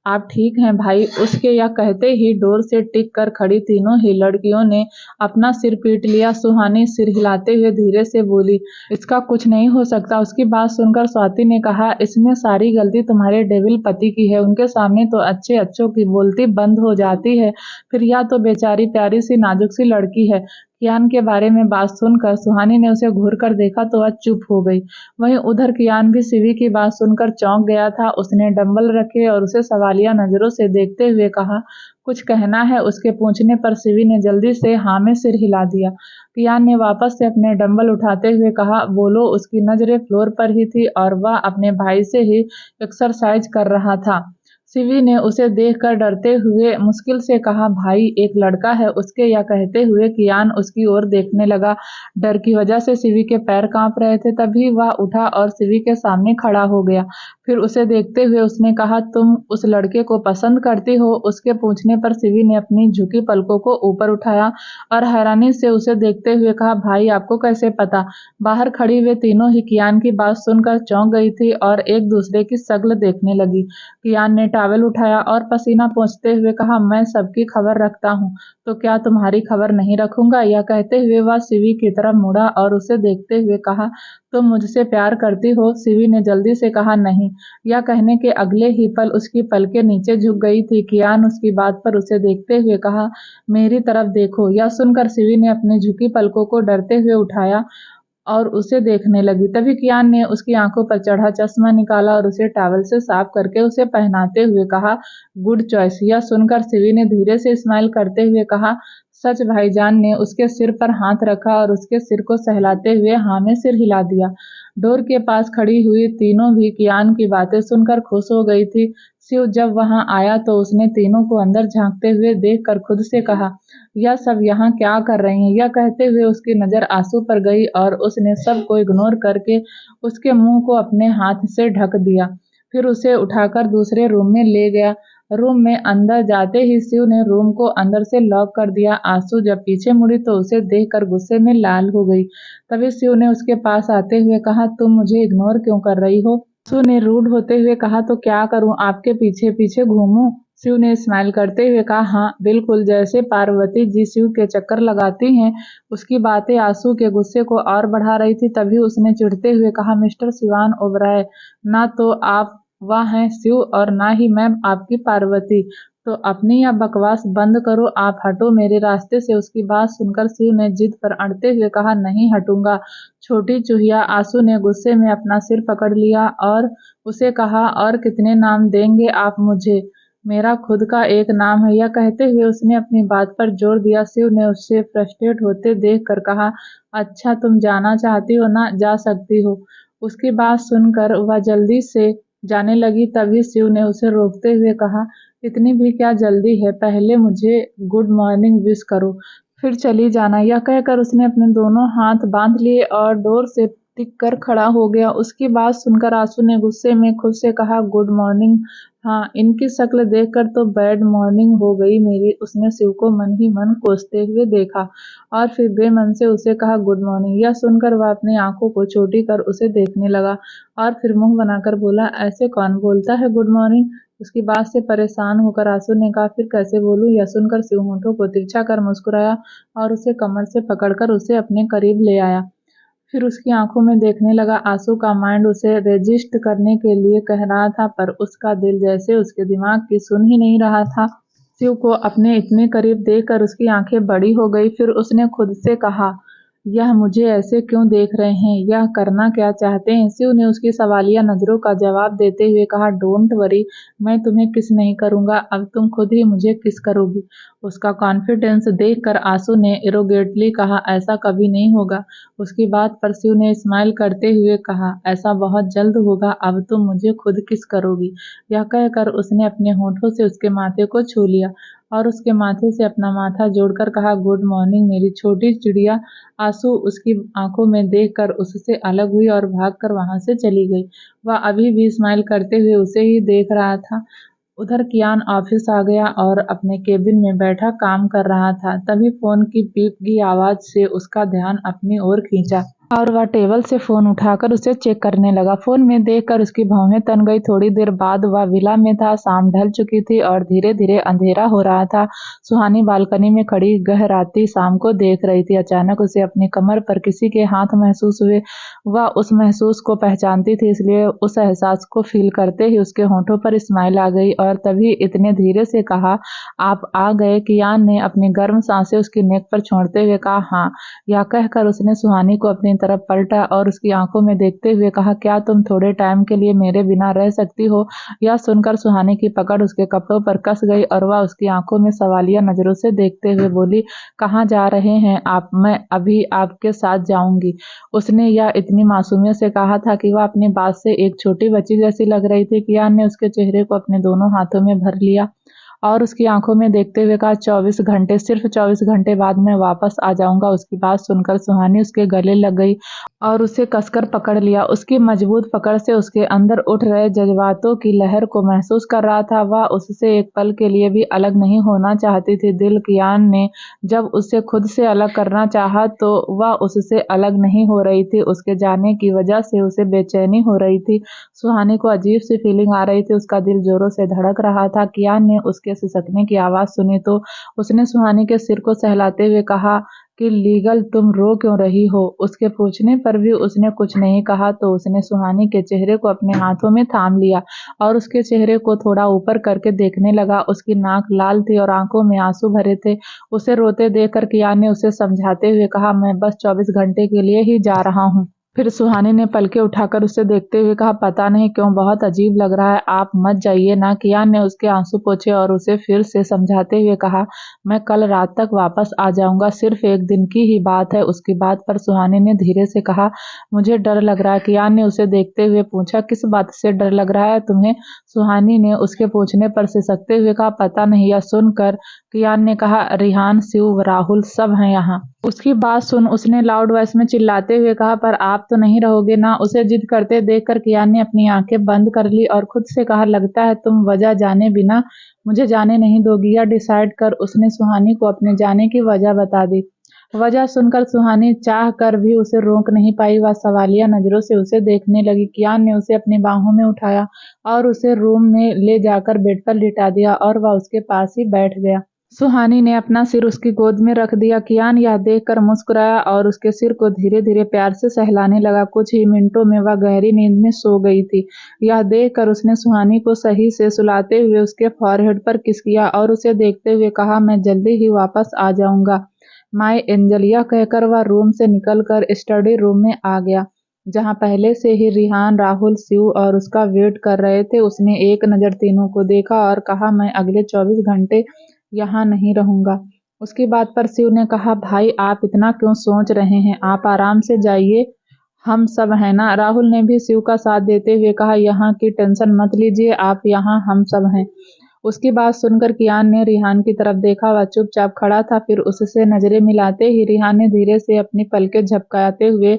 आप ठीक हैं भाई? उसके यह कहते ही डोर से टिक कर खड़ी तीनों ही लड़कियों ने अपना सिर पीट लिया। सुहानी सिर हिलाते हुए धीरे से बोली, इसका कुछ नहीं हो सकता। उसकी बात सुनकर स्वाति ने कहा, इसमें सारी गलती तुम्हारे डेविल पति की है। उनके सामने तो अच्छे अच्छों की बोलती बंद हो जाती है, फिर यह तो बेचारी प्यारी सी नाजुक सी लड़की है। कियान के बारे में बात सुनकर सुहानी ने उसे घूर कर देखा तो वह चुप हो गई। वहीं उधर कियान भी शिवी की बात सुनकर चौंक गया था। उसने डंबल रखे और उसे सवालिया नजरों से देखते हुए कहा, कुछ कहना है? उसके पूछने पर शिवी ने जल्दी से हाँ में सिर हिला दिया। कियान ने वापस से अपने डंबल उठाते हुए कहा, बोलो। उसकी नजरें फ्लोर पर ही थी और वह अपने भाई से ही एक्सरसाइज कर रहा था। शिवी ने उसे देखकर डरते हुए मुश्किल से कहा, भाई एक लड़का है। उसके यह कहते हुए कियान उसकी ओर देखने लगा। डर की वजह से शिवी के पैर कांप रहे थे। तभी वह उठा और शिवी के सामने खड़ा हो गया। फिर उसे देखते हुए उसने कहा, तुम उस लड़के को पसंद करती हो? उसके पूछने पर शिवी ने अपनी झुकी पलकों को ऊपर उठाया और हैरानी से उसे देखते हुए कहा, भाई आपको कैसे पता? बाहर खड़ी हुए तीनों ही कियान की बात सुनकर चौंक गई थी और एक दूसरे की शक्ल देखने लगी। कियान ने टॉवल उठाया और पसीना पोंछते हुए कहा, मैं सबकी खबर रखता हूँ तो क्या तुम्हारी खबर नहीं रखूंगा? यह कहते हुए वह शिवी की तरफ मुड़ा और उसे देखते हुए कहा, तुम मुझसे प्यार करती हो? शिवी ने जल्दी से कहा, नहीं। यह कहने के अगले ही पल उसकी पलकें नीचे झुक गई थी। कियान उसकी बात पर उसे देखते हुए कहा, मेरी तरफ देखो। यह सुनकर शिवी ने अपनी झुकी पलकों को डरते हुए उठाया और उसे देखने लगी। तभी कियान ने उसकी आंखों पर चढ़ा चश्मा निकाला और उसे टॉवल से साफ करके उसे पहनाते हुए कहा, गुड चॉइस। यह सुनकर शिवी ने धीरे से स्माइल करते हुए कहा, सच। भाईजान ने उसके सिर पर हाथ रखा और उसके सिर को सहलाते हुए हाँ में सिर हिला दिया। डोर के पास खड़ी हुई तीनों भी कियान की बातें सुनकर खुश हो गई थी। शिव जब वहां आया तो उसने तीनों को अंदर झांकते हुए देखकर खुद से कहा, यह सब यहाँ क्या कर रही हैं? यह कहते हुए उसकी नजर आंसू पर गई और उसने सबको इग्नोर करके उसके मुंह को अपने हाथ से ढक दिया। फिर उसे उठाकर दूसरे रूम में ले गया। रूम में अंदर जाते ही शिव ने रूम को अंदर से लॉक कर दिया। आंसू जब पीछे मुड़ी तो उसे देखकर गुस्से में लाल हो गई। तभी शिव ने उसके पास आते हुए कहा, तुम मुझे इग्नोर क्यों कर रही हो? शिव ने रूड होते हुए कहा, तो क्या करूं, आपके पीछे पीछे घूमूं? शिव ने स्माइल करते हुए कहा, हाँ बिल्कुल, जैसे पार्वती जी शिव के चक्कर लगाती हैं। उसकी बातें आंसू के गुस्से को और बढ़ा रही थी। तभी उसने चिढ़ते हुए कहा, मिस्टर शिवान ओबराय, ना तो आप वह हैं शिव और ना ही मैं आपकी पार्वती। तो अपनी यह बकवास बंद करो, आप हटो मेरे रास्ते से। उसकी बात सुनकर शिव ने जिद पर अड़ते हुए कहा, नहीं हटूंगा। छोटी चूहिया आंसू ने गुस्से में अपना सिर पकड़ लिया और उसे कहा, और कितने नाम देंगे आप मुझे? मेरा खुद का एक नाम है। यह कहते हुए उसने अपनी बात पर जोर दिया। शिव ने उससे फ्रस्ट्रेट होते देख कर कहा, अच्छा तुम जाना चाहती हो ना, जा सकती हो। उसकी बात सुनकर वह जल्दी से जाने लगी। तभी शिव ने उसे रोकते हुए कहा, इतनी भी क्या जल्दी है, पहले मुझे गुड मॉर्निंग विश करो, फिर चली जाना। यह कहकर उसने अपने दोनों हाथ बांध लिए और डोर से टिक कर खड़ा हो गया। उसकी बात सुनकर आंसू ने गुस्से में खुद से कहा, गुड मॉर्निंग? हाँ, इनकी शक्ल देखकर तो बैड मॉर्निंग हो गई मेरी। उसने शिव को मन ही मन कोसते हुए देखा और फिर बेमन से उसे कहा, गुड मॉर्निंग। यह सुनकर वह अपनी आंखों को छोटी कर उसे देखने लगा और फिर मुंह बनाकर बोला, ऐसे कौन बोलता है गुड मॉर्निंग? उसकी बात से परेशान होकर आंसू ने कहा, फिर कैसे बोलूं? यह सुनकर शिव होठों को तिरछा कर मुस्कुराया और उसे कमर से पकड़कर उसे अपने करीब ले आया। फिर उसकी आंखों में देखने लगा। आंसू का माइंड उसे रेजिस्ट करने के लिए कह रहा था, पर उसका दिल जैसे उसके दिमाग की सुन ही नहीं रहा था। शिव को अपने इतने करीब देखकर उसकी आंखें बड़ी हो गई। फिर उसने खुद से कहा, यह मुझे ऐसे क्यों देख रहे हैं, यह करना क्या चाहते हैं? शिव ने उसकी सवालिया नजरों का जवाब देते हुए कहा, डोंट वरी, मैं तुम्हें किस नहीं करूंगा, अब तुम खुद ही मुझे किस करोगी। उसका कॉन्फिडेंस देखकर आंसू ने एरोगेटली कहा, ऐसा कभी नहीं होगा। उसकी बात पर शिव ने स्माइल करते हुए कहा, ऐसा बहुत जल्द होगा, अब तुम मुझे खुद किस करोगी। यह कहकर उसने अपने होठों से उसके माथे को छू लिया और उसके माथे से अपना माथा जोड़कर कहा, गुड मॉर्निंग मेरी छोटी चिड़िया। आंसू उसकी आंखों में देखकर उससे अलग हुई और भागकर वहां से चली गई। वह अभी भी स्माइल करते हुए उसे ही देख रहा था। उधर कियान ऑफिस आ गया और अपने केबिन में बैठा काम कर रहा था। तभी फोन की बीप की आवाज से उसका ध्यान अपनी ओर खींचा और वह टेबल से फोन उठाकर उसे चेक करने लगा। फोन में देखकर उसकी भौहें तन गई। थोड़ी देर बाद वह विला में था। शाम ढल चुकी थी और धीरे धीरे अंधेरा हो रहा था। सुहानी बालकनी में खड़ी गहराती शाम को देख रही थी। अचानक उसे अपनी कमर पर किसी के हाथ महसूस हुए। वह उस महसूस को पहचानती थी, इसलिए उस एहसास को फील करते ही उसके होठों पर स्माइल आ गई और तभी इतने धीरे से कहा, आप आ गए? कियान ने अपनी गर्म सांसें उसकी नेक पर छोड़ते हुए कहा, हाँ। यह कहकर उसने सुहानी को अपनी तरफ पलटा और उसकी आंखों में देखते हुए कहा, क्या तुम थोड़े टाइम के लिए मेरे बिना रह सकती हो? यह सुनकर सुहानी की पकड़ उसके कपड़ों पर कस गई और वह उसकी आंखों में सवालिया नजरों से देखते हुए बोली, कहाँ जा रहे हैं आप? मैं अभी आपके साथ जाऊंगी। उसने यह इतनी मासूमियत से कहा था कि वह अपनी बात से एक छोटी बच्ची जैसी लग रही थी। कियान ने उसके चेहरे को अपने दोनों हाथों में भर लिया और उसकी आंखों में देखते हुए कहा, 24 घंटे, सिर्फ 24 घंटे बाद मैं वापस आ जाऊंगा। उसकी बात सुनकर सुहानी उसके गले लग गई और उसे कसकर पकड़ लिया। उसकी मजबूत पकड़ से उसके अंदर उठ रहे जज्बातों की लहर को महसूस कर रहा था। वह उससे एक पल के लिए भी अलग नहीं होना चाहती थी। दिल कियान ने जब उससे खुद से अलग करना चाहा तो वह उससे अलग नहीं हो रही थी। उसके जाने की वजह से उसे बेचैनी हो रही थी। सुहानी को अजीब सी फीलिंग आ रही थी। उसका दिल जोरों से धड़क रहा था। कियान ने उसके सिसकने की आवाज सुनी तो उसने सुहानी के सिर को सहलाते हुए कहा कि लीगल, तुम रो क्यों रही हो? उसके पूछने पर भी उसने कुछ नहीं कहा तो उसने सुहानी के चेहरे को अपने हाथों में थाम लिया और उसके चेहरे को थोड़ा ऊपर करके देखने लगा। उसकी नाक लाल थी और आंखों में आंसू भरे थे। उसे रोते देखकर कियान ने उसे समझाते हुए कहा, मैं बस 24 घंटे के लिए ही जा रहा हूँ। फिर सुहानी ने पलकें उठाकर उसे देखते हुए कहा, पता नहीं क्यों बहुत अजीब लग रहा है, आप मत जाइए ना। कियान ने उसके आंसू पोंछे और उसे फिर से समझाते हुए कहा, मैं कल रात तक वापस आ जाऊंगा, सिर्फ एक दिन की ही बात है। उसकी बात पर सुहानी ने धीरे से कहा, मुझे डर लग रहा है। कियान ने उसे देखते हुए पूछा, किस बात से डर लग रहा है तुम्हें? सुहानी ने उसके पूछने पर सिसकते हुए कहा, पता नहीं। यह सुनकर कियान ने कहा, रिहान, शिव, राहुल सब हैं यहाँ। उसकी बात सुन उसने लाउड वॉइस में चिल्लाते हुए कहा, पर आप तो नहीं रहोगे ना? उसे जिद करते देखकर कियान ने अपनी आंखें बंद कर ली और खुद से कहा, लगता है तुम वजह जाने बिना मुझे जाने नहीं दोगी। या डिसाइड कर उसने सुहानी को अपने जाने की वजह बता दी। वजह सुनकर सुहानी चाह कर भी उसे रोक नहीं पाई। वह सवालिया नजरों से उसे देखने लगी। कियान ने उसे अपनी बाहों में उठाया और उसे रूम में ले जाकर बेड पर लिटा दिया और वह उसके पास ही बैठ गया। सुहानी ने अपना सिर उसकी गोद में रख दिया। कियान यह देखकर मुस्कुराया और उसके सिर को धीरे-धीरे प्यार से सहलाने लगा। कुछ ही मिनटों में वह गहरी नींद में सो गई थी। यह देखकर उसने सुहानी को सही से सुलाते हुए उसके फॉरहेड पर किस किया और उसे देखते हुए कहा, मैं जल्दी ही वापस आ जाऊंगा। माय एंजल, यह कहकर वह रूम से निकलकर स्टडी रूम में आ गया, जहां पहले से ही रिहान, राहुल, शिव और उसका वेट कर रहे थे। उसने एक नज़र तीनों को देखा और कहा, मैं अगले 24 घंटे यहाँ नहीं रहूंगा। उसकी बात पर शिव ने कहा, भाई आप इतना क्यों सोच रहे हैं, आप आराम से जाइए, हम सब हैं ना। राहुल ने भी शिव का साथ देते हुए कहा, यहाँ की टेंशन मत लीजिए, आप यहाँ हम सब हैं। उसकी बात सुनकर कियान ने रिहान की तरफ देखा। वह चुपचाप खड़ा था। फिर उससे नजरें मिलाते ही रिहान ने धीरे से अपनी पलकें झपकाते हुए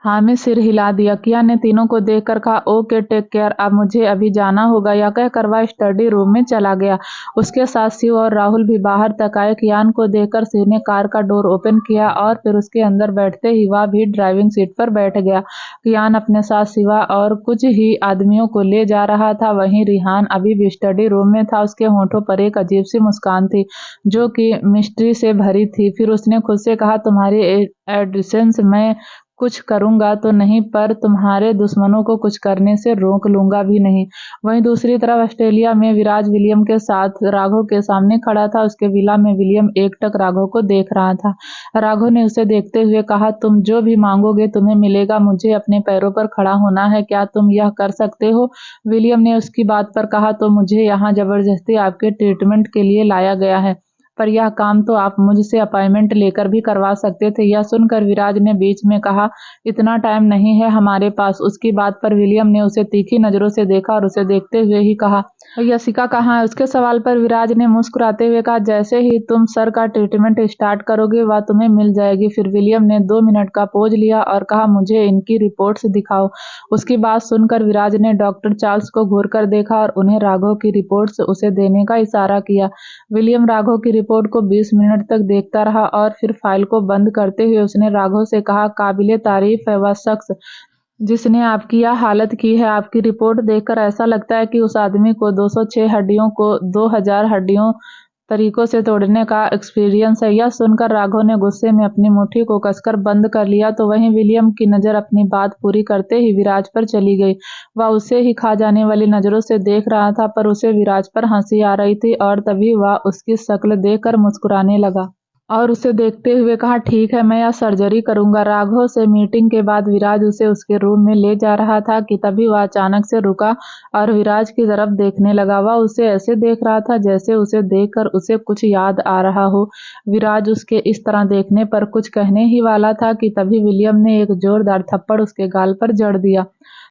हाँ में सिर हिला दिया। कियान ने तीनों को देखकर कहा, ओके टेक केयर, अब मुझे अभी जाना होगा। यह कहकर वह स्टडी रूम में चला गया। उसके साथ शिव और राहुल भी बाहर तक आए। कियान को देखकर शिव ने कार का डोर ओपन किया और फिर उसके अंदर बैठते ही वह भी ड्राइविंग सीट पर बैठ गया। कियान अपने साथ शिवा और कुछ ही आदमियों को ले जा रहा था। वहीं रिहान अभी भी स्टडी रूम में था। उसके होठों पर एक अजीब सी मुस्कान थी जो कि मिस्ट्री से भरी थी। फिर उसने खुद से कहा, तुम्हारी एडिशंस मैं कुछ करूंगा तो नहीं, पर तुम्हारे दुश्मनों को कुछ करने से रोक लूंगा भी नहीं। वहीं दूसरी तरफ ऑस्ट्रेलिया में विराज विलियम के साथ राघव के सामने खड़ा था। उसके विला में विलियम एकटक राघव को देख रहा था। राघव ने उसे देखते हुए कहा, तुम जो भी मांगोगे तुम्हें मिलेगा। मुझे अपने पैरों पर खड़ा होना है, क्या तुम यह कर सकते हो? विलियम ने उसकी बात पर कहा, तो मुझे यहाँ जबरदस्ती आपके ट्रीटमेंट के लिए लाया गया है, पर यह काम तो आप मुझसे अपॉइंटमेंट लेकर भी करवा सकते थे। यह सुनकर विराज ने बीच में कहा, इतना टाइम नहीं है हमारे पास। उसकी बात पर विलियम ने उसे तीखी नजरों से देखा और उसे देखते हुए ही कहा, यशिका कहाँ है? उसके सवाल पर विराज ने मुस्कुराते हुए कहा, जैसे ही तुम सर का ट्रीटमेंट स्टार्ट करोगे वह तुम्हें मिल जाएगी। फिर विलियम ने 2 मिनट का पोज लिया और कहा, मुझे इनकी रिपोर्ट्स दिखाओ। उसकी बात सुनकर विराज ने डॉक्टर चार्ल्स को घूर कर देखा और उन्हें राघव की रिपोर्ट्स उसे देने का इशारा किया। विलियम राघव की रिपोर्ट को 20 मिनट तक देखता रहा और फिर फाइल को बंद करते हुए उसने राघव से कहा, काबिले तारीफ है वह शख्स जिसने आपकी यह हालत की है। आपकी रिपोर्ट देखकर ऐसा लगता है कि उस आदमी को 206 हड्डियों को 2000 हड्डियों तरीकों से तोड़ने का एक्सपीरियंस है। यह सुनकर राघव ने गुस्से में अपनी मुट्ठी को कसकर बंद कर लिया। तो वहीं विलियम की नजर अपनी बात पूरी करते ही विराज पर चली गई। वह उसे ही खा जाने वाली नजरों से देख रहा था, पर उसे विराज पर हंसी आ रही थी और तभी वह उसकी शक्ल देखकर मुस्कुराने लगा और उसे देखते हुए कहा, ठीक है, मैं यह सर्जरी करूंगा। राघव से मीटिंग के बाद विराज उसे उसके रूम में ले जा रहा था कि तभी वह अचानक से रुका और विराज की तरफ देखने लगा। वह उसे ऐसे देख रहा था जैसे उसे देखकर उसे कुछ याद आ रहा हो। विराज उसके इस तरह देखने पर कुछ कहने ही वाला था कि तभी विलियम ने एक जोरदार थप्पड़ उसके गाल पर जड़ दिया।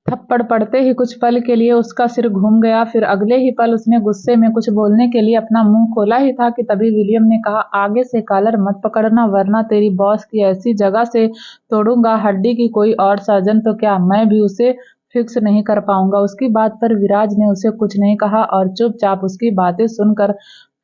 थप्पड़ पड़ते ही कुछ पल के लिए उसका सिर घूम गया। फिर अगले ही पल उसने गुस्से में कुछ बोलने के लिए अपना मुंह खोला ही था कि तभी विलियम ने कहा, आगे से कॉलर मत पकड़ना वरना तेरी बॉस की ऐसी जगह से तोड़ूंगा। हड्डी की कोई और सर्जन तो क्या, मैं भी उसे फिक्स नहीं कर पाऊंगा। उसकी बात पर विराज ने उसे कुछ नहीं कहा और चुपचाप उसकी बातें सुनकर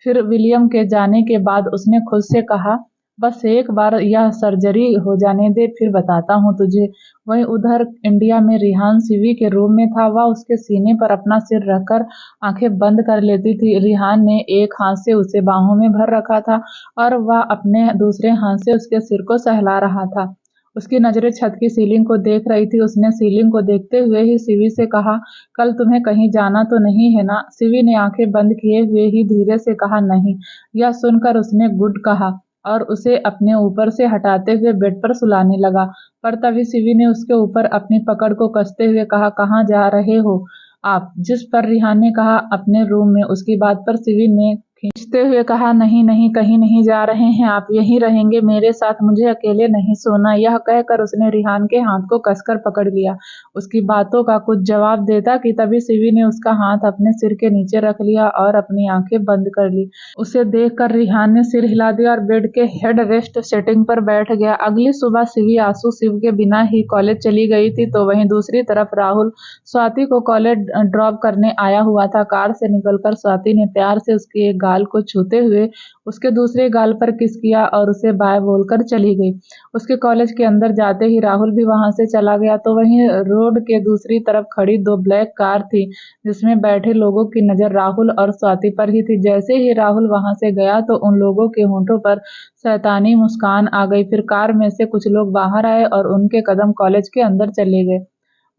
फिर विलियम के जाने के बाद उसने खुद से कहा, बस एक बार यह सर्जरी हो जाने दे, फिर बताता हूँ तुझे। वहीं उधर इंडिया में रिहान शिवी के रूम में था। वह उसके सीने पर अपना सिर रखकर आंखें बंद कर लेती थी। रिहान ने एक हाथ से उसे बाहों में भर रखा था और वह अपने दूसरे हाथ से उसके सिर को सहला रहा था। उसकी नजरें छत की सीलिंग को देख रही थी। उसने सीलिंग को देखते हुए ही शिवी से कहा, कल तुम्हें कहीं जाना तो नहीं है ना? शिवी ने आंखें बंद किए हुए ही धीरे से कहा, नहीं। यह सुनकर उसने गुड कहा और उसे अपने ऊपर से हटाते हुए बेड पर सुलाने लगा। पर तभी शिवी ने उसके ऊपर अपनी पकड़ को कसते हुए कहा, कहाँ जा रहे हो आप? जिस पर रिहान ने कहा, अपने रूम में। उसकी बात पर शिवी ने खींचते हुए कहा, नहीं नहीं, कहीं नहीं जा रहे हैं, आप यहीं रहेंगे मेरे साथ, मुझे अकेले नहीं सोना। यह कहकर उसने रिहान के हाथ को कसकर पकड़ लिया। उसकी बातों का कुछ जवाब देता कि तभी शिवी ने उसका हाथ अपने सिर के नीचे रख लिया और अपनी आंखें बंद कर ली। उसे देखकर रिहान ने सिर हिला दिया और बेड के हेड रेस्ट सेटिंग पर बैठ गया। अगली सुबह शिवी आंसू शिव के बिना ही कॉलेज चली गई थी। तो वहीं दूसरी तरफ राहुल स्वाति को कॉलेज ड्रॉप करने आया हुआ था। कार से निकलकर स्वाति ने प्यार से उसकी एक गाल गाल को छूते हुए उसके दूसरे गाल पर किस किया और उसे बाय बोलकर चली गई। उसके कॉलेज के अंदर जाते ही राहुल भी वहां से चला गया तो वहीं रोड के दूसरी तरफ खड़ी 2 ब्लैक कार थी जिसमें बैठे लोगों की नजर राहुल और स्वाति पर ही थी। जैसे ही राहुल वहां से गया तो उन लोगों के होंठों पर शैतानी मुस्कान आ गई। फिर कार में से कुछ लोग बाहर आए और उनके कदम कॉलेज के अंदर चले गए।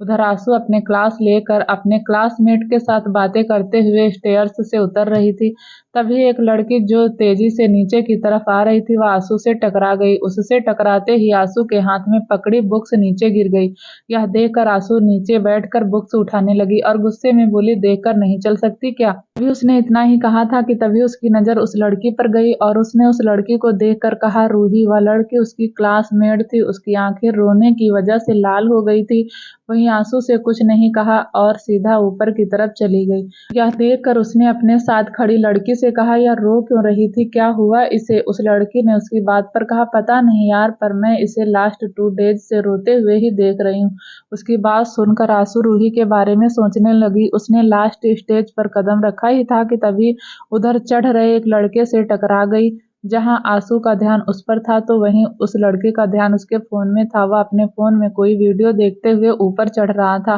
उधर आंसू अपने क्लास लेकर अपने क्लासमेट के साथ बातें करते हुए स्टेयर्स से उतर रही थी। तभी एक लड़की जो तेजी से नीचे की तरफ आ रही थी वह आंसू से टकरा गई। उससे टकराते ही आंसू के हाथ में पकड़ी बुक्स नीचे गिर गई। यह देखकर आंसू नीचे बैठकर बुक्स उठाने लगी और गुस्से में बोली, देखकर नहीं चल सकती क्या? तभी उसने इतना ही कहा था कि तभी उसकी नजर उस लड़की पर गई और उसने उस लड़की को देखकर कहा, रूही। वह लड़की उसकी क्लासमेट थी। उसकी आंखें रोने की वजह से लाल हो गई थी। वहीं आंसू से कुछ नहीं कहा और सीधा ऊपर की तरफ चली गई। यह देखकर उसने अपने साथ खड़ी लड़की से कहा, यह रो क्यों रही थी? क्या हुआ इसे? उस लड़की ने उसकी बात पर कहा, पता नहीं यार, पर मैं इसे लास्ट 2 डेज से रोते हुए ही देख रही हूँ। उसकी बात सुनकर आंसू रूही के बारे में सोचने लगी। उसने लास्ट स्टेज पर कदम रखा ही था कि तभी उधर चढ़ रहे एक लड़के से टकरा गई। जहां आंसू का ध्यान उस पर था तो वहीं उस लड़के का ध्यान उसके फोन में था। वह अपने फोन में कोई वीडियो देखते हुए ऊपर चढ़ रहा था,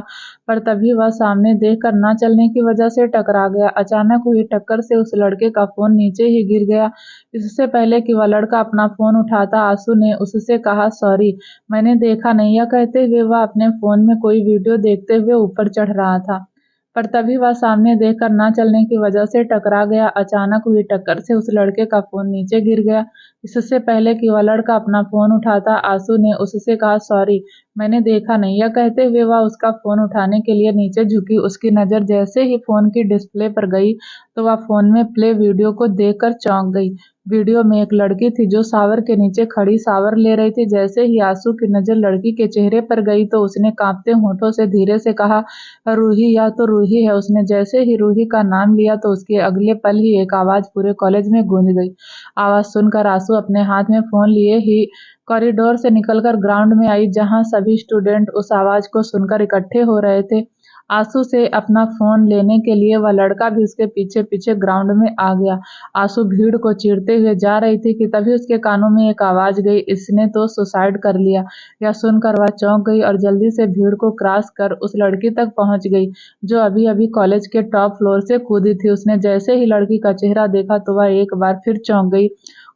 पर तभी वह सामने देखकर न चलने की वजह से टकरा गया। अचानक हुई टक्कर से उस लड़के का फोन नीचे ही गिर गया। इससे पहले कि वह लड़का अपना फोन उठाता, आंसू ने उससे कहा, सॉरी, मैंने देखा नहीं। यह कहते हुए वह अपने फोन में कोई वीडियो देखते हुए ऊपर चढ़ रहा था, पर तभी वह सामने देखकर न चलने की वजह से टकरा गया। अचानक हुई टक्कर से उस लड़के का फोन नीचे गिर गया। इससे पहले कि वह लड़का अपना फोन उठाता, आंसू ने उससे कहा, सॉरी, मैंने देखा नहीं। यह कहते हुए वह उसका फोन उठाने के लिए नीचे झुकी। उसकी नजर जैसे ही फोन की डिस्प्ले पर गई तो वह फोन में प्ले वीडियो को देखकर चौंक गई। वीडियो में एक लड़की थी जो शावर के नीचे खड़ी शावर ले रही थी। जैसे ही आंसू की नजर लड़की के चेहरे पर गई तो उसने कांपते होठों से धीरे से कहा, रूही, या तो रूही है। उसने जैसे ही रूही का नाम लिया तो उसके अगले पल ही एक आवाज पूरे कॉलेज में गूंज गई। आवाज सुनकर आंसू अपने हाथ में फोन लिए ही कॉरिडोर से निकलकर ग्राउंड में आई, जहां सभी स्टूडेंट उस आवाज को सुनकर इकट्ठे हो रहे थे। आंसू से अपना फोन लेने के लिए वह लड़का भी उसके पीछे पीछे ग्राउंड में आ गया। आंसू भीड़ को चीरते हुए जा रही थी कि तभी उसके कानों में एक आवाज गई, इसने तो सुसाइड कर लिया। यह सुनकर वह चौंक गई और जल्दी से भीड़ को क्रॉस कर उस लड़की तक पहुंच गई जो अभी अभी कॉलेज के टॉप फ्लोर से कूदी थी। उसने जैसे ही लड़की का चेहरा देखा तो वह एक बार फिर चौंक गई।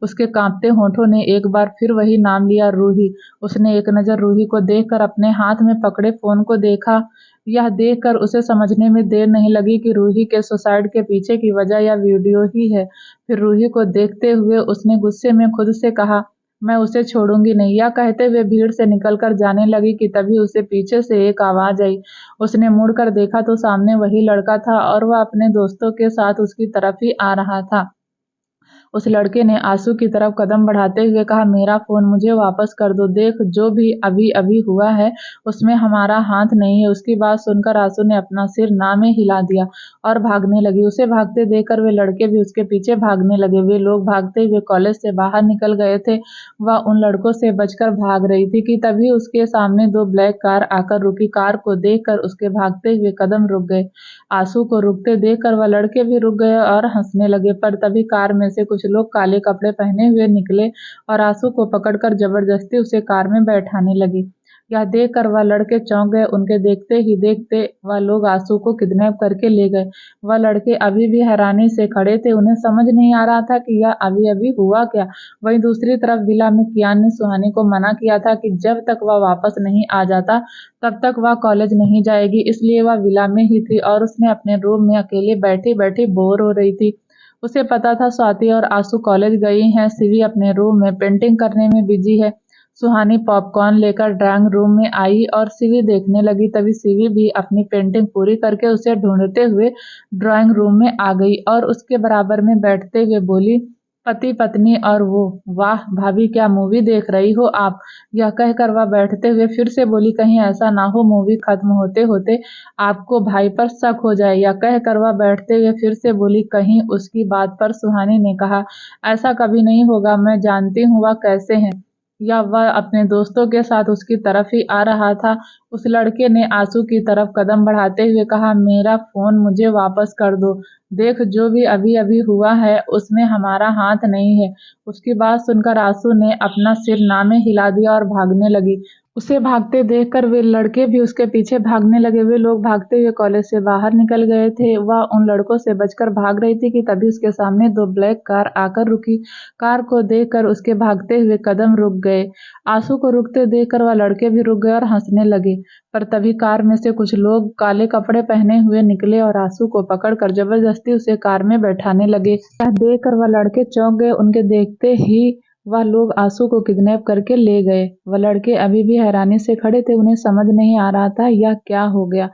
उसके कांपते होठों ने एक बार फिर वही नाम लिया, रूही। उसने एक नजर रूही को देखकर अपने हाथ में पकड़े फोन को देखा। यह देखकर उसे समझने में देर नहीं लगी कि रूही के सुसाइड के पीछे की वजह यह वीडियो ही है। फिर रूही को देखते हुए उसने गुस्से में खुद से कहा, मैं उसे छोड़ूंगी नहीं। यह कहते हुए भीड़ से निकलकर जाने लगी कि तभी उसे पीछे से एक आवाज आई। उसने मुड़कर देखा तो सामने वही लड़का था और वह अपने दोस्तों के साथ उसकी तरफ ही आ रहा था। उस लड़के ने आंसू की तरफ कदम बढ़ाते हुए कहा, मेरा फोन मुझे वापस कर दो। देख, जो भी अभी अभी हुआ है उसमें हमारा हाथ नहीं है। उसकी बात सुनकर आंसू ने अपना सिर ना में हिला दिया और भागने लगी। उसे भागते देखकर वे लड़के भी उसके पीछे भागने लगे। वे लोग भागते हुए कॉलेज से बाहर निकल गए थे। वह उन लड़कों से बचकर भाग रही थी कि तभी उसके सामने 2 ब्लैक कार आकर रुकी। कार को देखकर उसके भागते हुए कदम रुक गए। आंसू को रुकते देखकर वह लड़के भी रुक गए और हंसने लगे, पर तभी कार में से कुछ लोग काले कपड़े पहने हुए निकले और आंसू को पकड़कर जबरदस्ती उसे कार में बैठाने लगी। यह देखकर वह लड़के चौंक गए। उनके देखते ही देखते वह लोग आंसू को किडनैप करके ले गए। वह लड़के अभी भी हैरानी से खड़े थे। उन्हें समझ नहीं आ रहा था कि यह अभी अभी हुआ क्या। वहीं दूसरी तरफ विला में कियान ने सुहानी को मना किया था कि जब तक वह वापस नहीं आ जाता तब तक वह कॉलेज नहीं जाएगी, इसलिए वह विला में ही थी और उसने अपने रूम में अकेले बैठी बैठी बोर हो रही थी। उसे पता था स्वाति और आंसू कॉलेज गई हैं। शिवी अपने रूम में पेंटिंग करने में बिजी है। सुहानी पॉपकॉर्न लेकर ड्राइंग रूम में आई और शिवी देखने लगी। तभी शिवी भी अपनी पेंटिंग पूरी करके उसे ढूंढते हुए ड्राइंग रूम में आ गई और उसके बराबर में बैठते हुए बोली, पति पत्नी और वो, वाह भाभी, क्या मूवी देख रही हो आप? यह कहकर वह बैठते हुए फिर से बोली, कहीं ऐसा ना हो मूवी खत्म होते होते आपको भाई पर शक हो जाए। यह कहकर वह बैठते हुए फिर से बोली, कहीं। उसकी बात पर सुहानी ने कहा, ऐसा कभी नहीं होगा, मैं जानती हूँ वह कैसे हैं। या वह अपने दोस्तों के साथ उसकी तरफ ही आ रहा था। उस लड़के ने आंसू की तरफ कदम बढ़ाते हुए कहा, मेरा फोन मुझे वापस कर दो। देख, जो भी अभी अभी हुआ है उसमें हमारा हाथ नहीं है। उसकी बात सुनकर आंसू ने अपना सिर ना में हिला दिया और भागने लगी। उसे भागते देखकर वे लड़के भी उसके पीछे भागने लगे। वे लोग भागते हुए कॉलेज से बाहर निकल गए थे। वह उन लड़कों से बचकर भाग रही थी कि तभी उसके सामने दो ब्लैक कार आकर रुकी। कार को देखकर उसके भागते हुए कदम रुक गए। आंसू को रुकते देखकर वह लड़के भी रुक गए और हंसने लगे। पर तभी कार में से कुछ लोग काले कपड़े पहने हुए निकले और आंसू को पकड़कर जबरदस्ती उसे कार में बैठाने लगे। यह देखकर वह लड़के चौंक गए। उनके देखते ही वह लोग आंसू को किडनैप करके ले गए। वह लड़के अभी भी हैरानी से खड़े थे। उन्हें समझ नहीं आ रहा था यह क्या हो गया।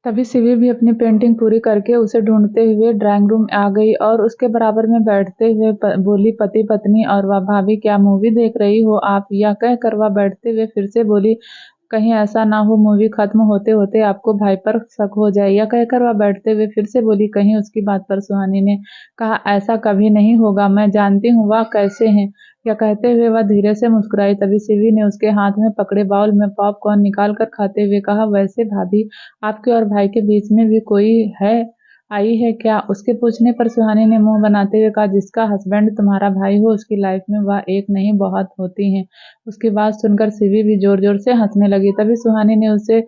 तभी शिवी भी अपनी पेंटिंग पूरी करके उसे ढूंढते हुए ड्राइंग रूम आ गई और उसके बराबर में बैठते हुए बोली, पति पत्नी और वह भाभी क्या मूवी देख रही हो आप? यह कहकर वह बैठते हुए फिर से बोली, कहीं ऐसा ना हो मूवी खत्म होते होते आपको भाई पर शक हो जाए। यह कहकर वह बैठते हुए फिर से बोली, कहीं उसकी बात पर सुहानी ने कहा, ऐसा कभी नहीं होगा, मैं जानती हूँ वह कैसे हैं। यह कहते हुए वह धीरे से मुस्कुराई। तभी शिवी ने उसके हाथ में पकड़े बाउल में पॉपकॉर्न निकाल कर खाते हुए कहा, वैसे भाभी, आपके और भाई के बीच में भी कोई है आई है क्या? उसके पूछने पर सुहानी ने मुंह बनाते हुए कहा, जिसका हस्बैंड तुम्हारा भाई हो उसकी लाइफ में वह एक नहीं बहुत होती हैं। उसकी बात सुनकर शिवी भी जोर जोर से हंसने लगी। तभी सुहानी ने उसे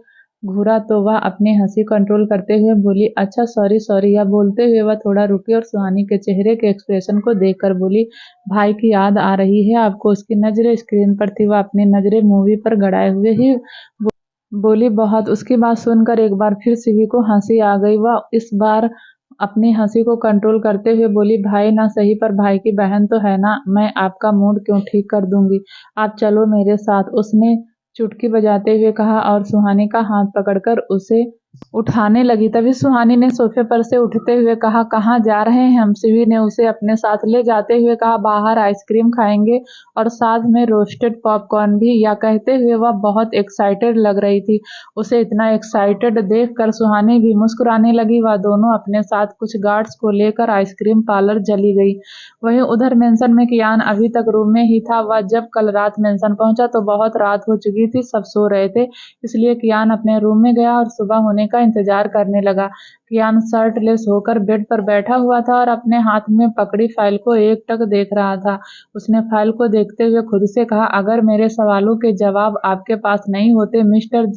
घूरा तो वह अपनी हंसी कंट्रोल करते हुए बोली, अच्छा सॉरी सॉरी। यह बोलते हुए वह थोड़ा रुकी और सुहानी के चेहरे के एक्सप्रेशन को देखकर बोली, भाई की याद आ रही है आपको? उसकी नजरें स्क्रीन पर थी। वह अपनी नजरें मूवी पर गड़ाए हुए ही बोली, बहुत। उसकी बात सुनकर एक बार फिर शिवी को हंसी आ गई। वह इस बार अपनी हंसी को कंट्रोल करते हुए बोली, भाई ना सही पर भाई की बहन तो है ना, मैं आपका मूड क्यों ठीक कर दूंगी, आप चलो मेरे साथ। उसने चुटकी बजाते हुए कहा और सुहानी का हाथ पकड़कर उसे उठाने लगी। तभी सुहानी ने सोफे पर से उठते हुए कहा, कहाँ जा रहे हैं हम? शिवी ने उसे अपने साथ ले जाते हुए कहा, बाहर आइसक्रीम खाएंगे और साथ में रोस्टेड पॉपकॉर्न भी। या कहते हुए वह बहुत एक्साइटेड लग रही थी। उसे इतना एक्साइटेड देखकर सुहानी भी मुस्कुराने लगी। वह दोनों अपने साथ कुछ गार्ड्स को लेकर आइसक्रीम पार्लर चली गई। वहीं उधर मेंशन में कियान अभी तक रूम में ही था। वह जब कल रात मेंशन पहुंचा तो बहुत रात हो चुकी थी, सब सो रहे थे। इसलिए कियान अपने रूम में गया और सुबह होने का इंतजार करने लगा। कियान शर्टलेस होकर बेड पर बैठा हुआ था और अपने हाथ में पकड़ी फाइल को एकटक देख रहा था। उसने फाइल को देखते हुए खुद से कहा, अगर मेरे सवालों के जवाब आपके पास नहीं होते मिस्टर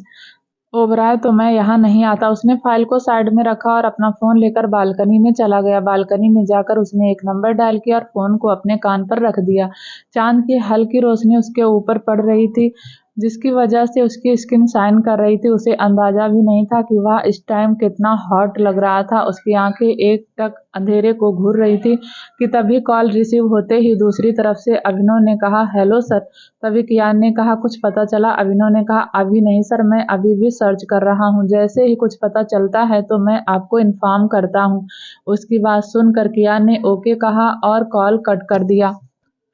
ओबराय तो मैं यहाँ नहीं आता। उसने फाइल को साइड में रखा और अपना फोन लेकर बालकनी में चला गया। बालकनी में जाकर उसने एक नंबर डायल किया और फोन को अपने कान पर रख दिया। चांद की हल्की रोशनी उसके ऊपर पड़ रही थी, जिसकी वजह से उसकी स्किन शाइन कर रही थी। उसे अंदाजा भी नहीं था कि वह इस टाइम कितना हॉट लग रहा था। उसकी आंखें एक टक अंधेरे को घूर रही थी कि तभी कॉल रिसीव होते ही दूसरी तरफ से अभिनव ने कहा, हेलो सर। तभी कियान ने कहा, कुछ पता चला? अभिनव ने कहा, अभी नहीं सर, मैं अभी भी सर्च कर रहा हूँ, जैसे ही कुछ पता चलता है तो मैं आपको इन्फॉर्म करता हूँ। उसकी बात सुनकर कियान ने ओके कहा और कॉल कट कर दिया।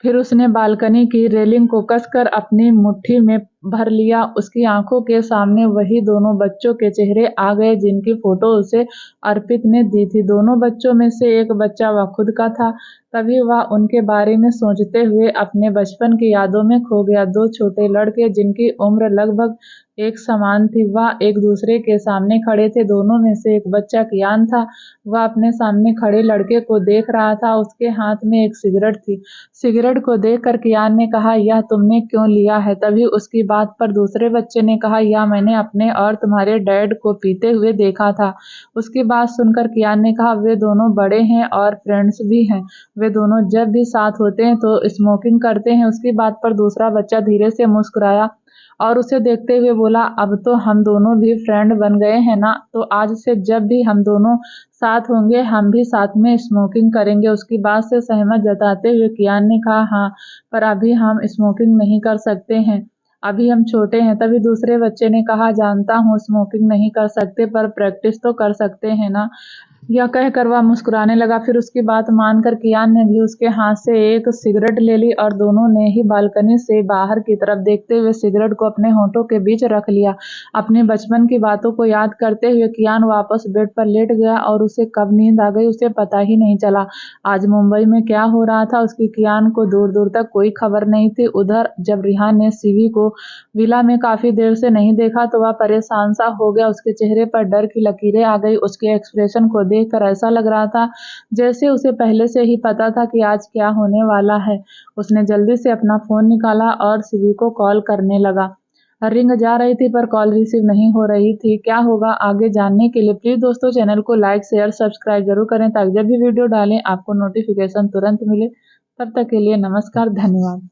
फिर उसने बालकनी की रेलिंग को कसकर अपनी मुट्ठी में भर लिया। उसकी आंखों के सामने वही दोनों बच्चों के चेहरे आ गए जिनकी फोटो उसे अर्पित ने दी थी। दोनों बच्चों में से एक बच्चा वह खुद का था। तभी वह उनके बारे में सोचते हुए अपने बचपन की यादों में खो गया। दो छोटे लड़के जिनकी उम्र लगभग एक समान थी, वह एक दूसरे के सामने खड़े थे। दोनों में से एक बच्चा कियान था। वह अपने सामने खड़े लड़के को देख रहा था। उसके हाथ में एक सिगरेट थी। सिगरेट को देखकर कियान ने कहा, यह तुमने क्यों लिया है? तभी उसकी बात पर दूसरे बच्चे ने कहा, यह मैंने अपने और तुम्हारे डैड को पीते हुए देखा था। उसकी बात सुनकर कियान ने कहा, वे दोनों बड़े हैं और फ्रेंड्स भी हैं। वे दोनों जब भी साथ होते हैं तो स्मोकिंग करते हैं। उसकी बात पर दूसरा बच्चा धीरे से मुस्कुराया और उसे देखते हुए बोला, अब तो हम दोनों भी फ्रेंड बन गए हैं ना, तो आज से जब भी हम दोनों साथ होंगे हम भी साथ में स्मोकिंग करेंगे। उसकी बात से सहमत जताते हुए कियान ने कहा, हाँ, पर अभी हम स्मोकिंग नहीं कर सकते हैं, अभी हम छोटे हैं। तभी दूसरे बच्चे ने कहा, जानता हूँ स्मोकिंग नहीं कर सकते पर प्रैक्टिस तो कर सकते हैं ना। यह कहकर वह मुस्कुराने लगा। फिर उसकी बात मानकर कियान ने भी उसके हाथ से एक सिगरेट ले ली और दोनों ने ही बालकनी से बाहर की तरफ देखते हुए सिगरेट को अपने होठों के बीच रख लिया। अपने बचपन की बातों को याद करते हुए कियान वापस बेड पर लेट गया और उसे कब नींद आ गई उसे पता ही नहीं चला। आज मुंबई में क्या हो रहा था उसकी कियान को दूर दूर तक कोई खबर नहीं थी। उधर जब रिहान ने सीवी को विला में काफी देर से नहीं देखा तो वह परेशान सा हो गया। उसके चेहरे पर डर की लकीरें आ गई। उसके एक्सप्रेशन को देखकर ऐसा लग रहा था जैसे उसे पहले से ही पता था कि आज क्या होने वाला है। उसने जल्दी से अपना फोन निकाला और सीवी को कॉल करने लगा। रिंग जा रही थी पर कॉल रिसीव नहीं हो रही थी। क्या होगा आगे जानने के लिए प्लीज दोस्तों चैनल को लाइक शेयर सब्सक्राइब जरूर करें ताकि जब भी वीडियो डालें आपको नोटिफिकेशन तुरंत मिले। तब तक के लिए नमस्कार, धन्यवाद।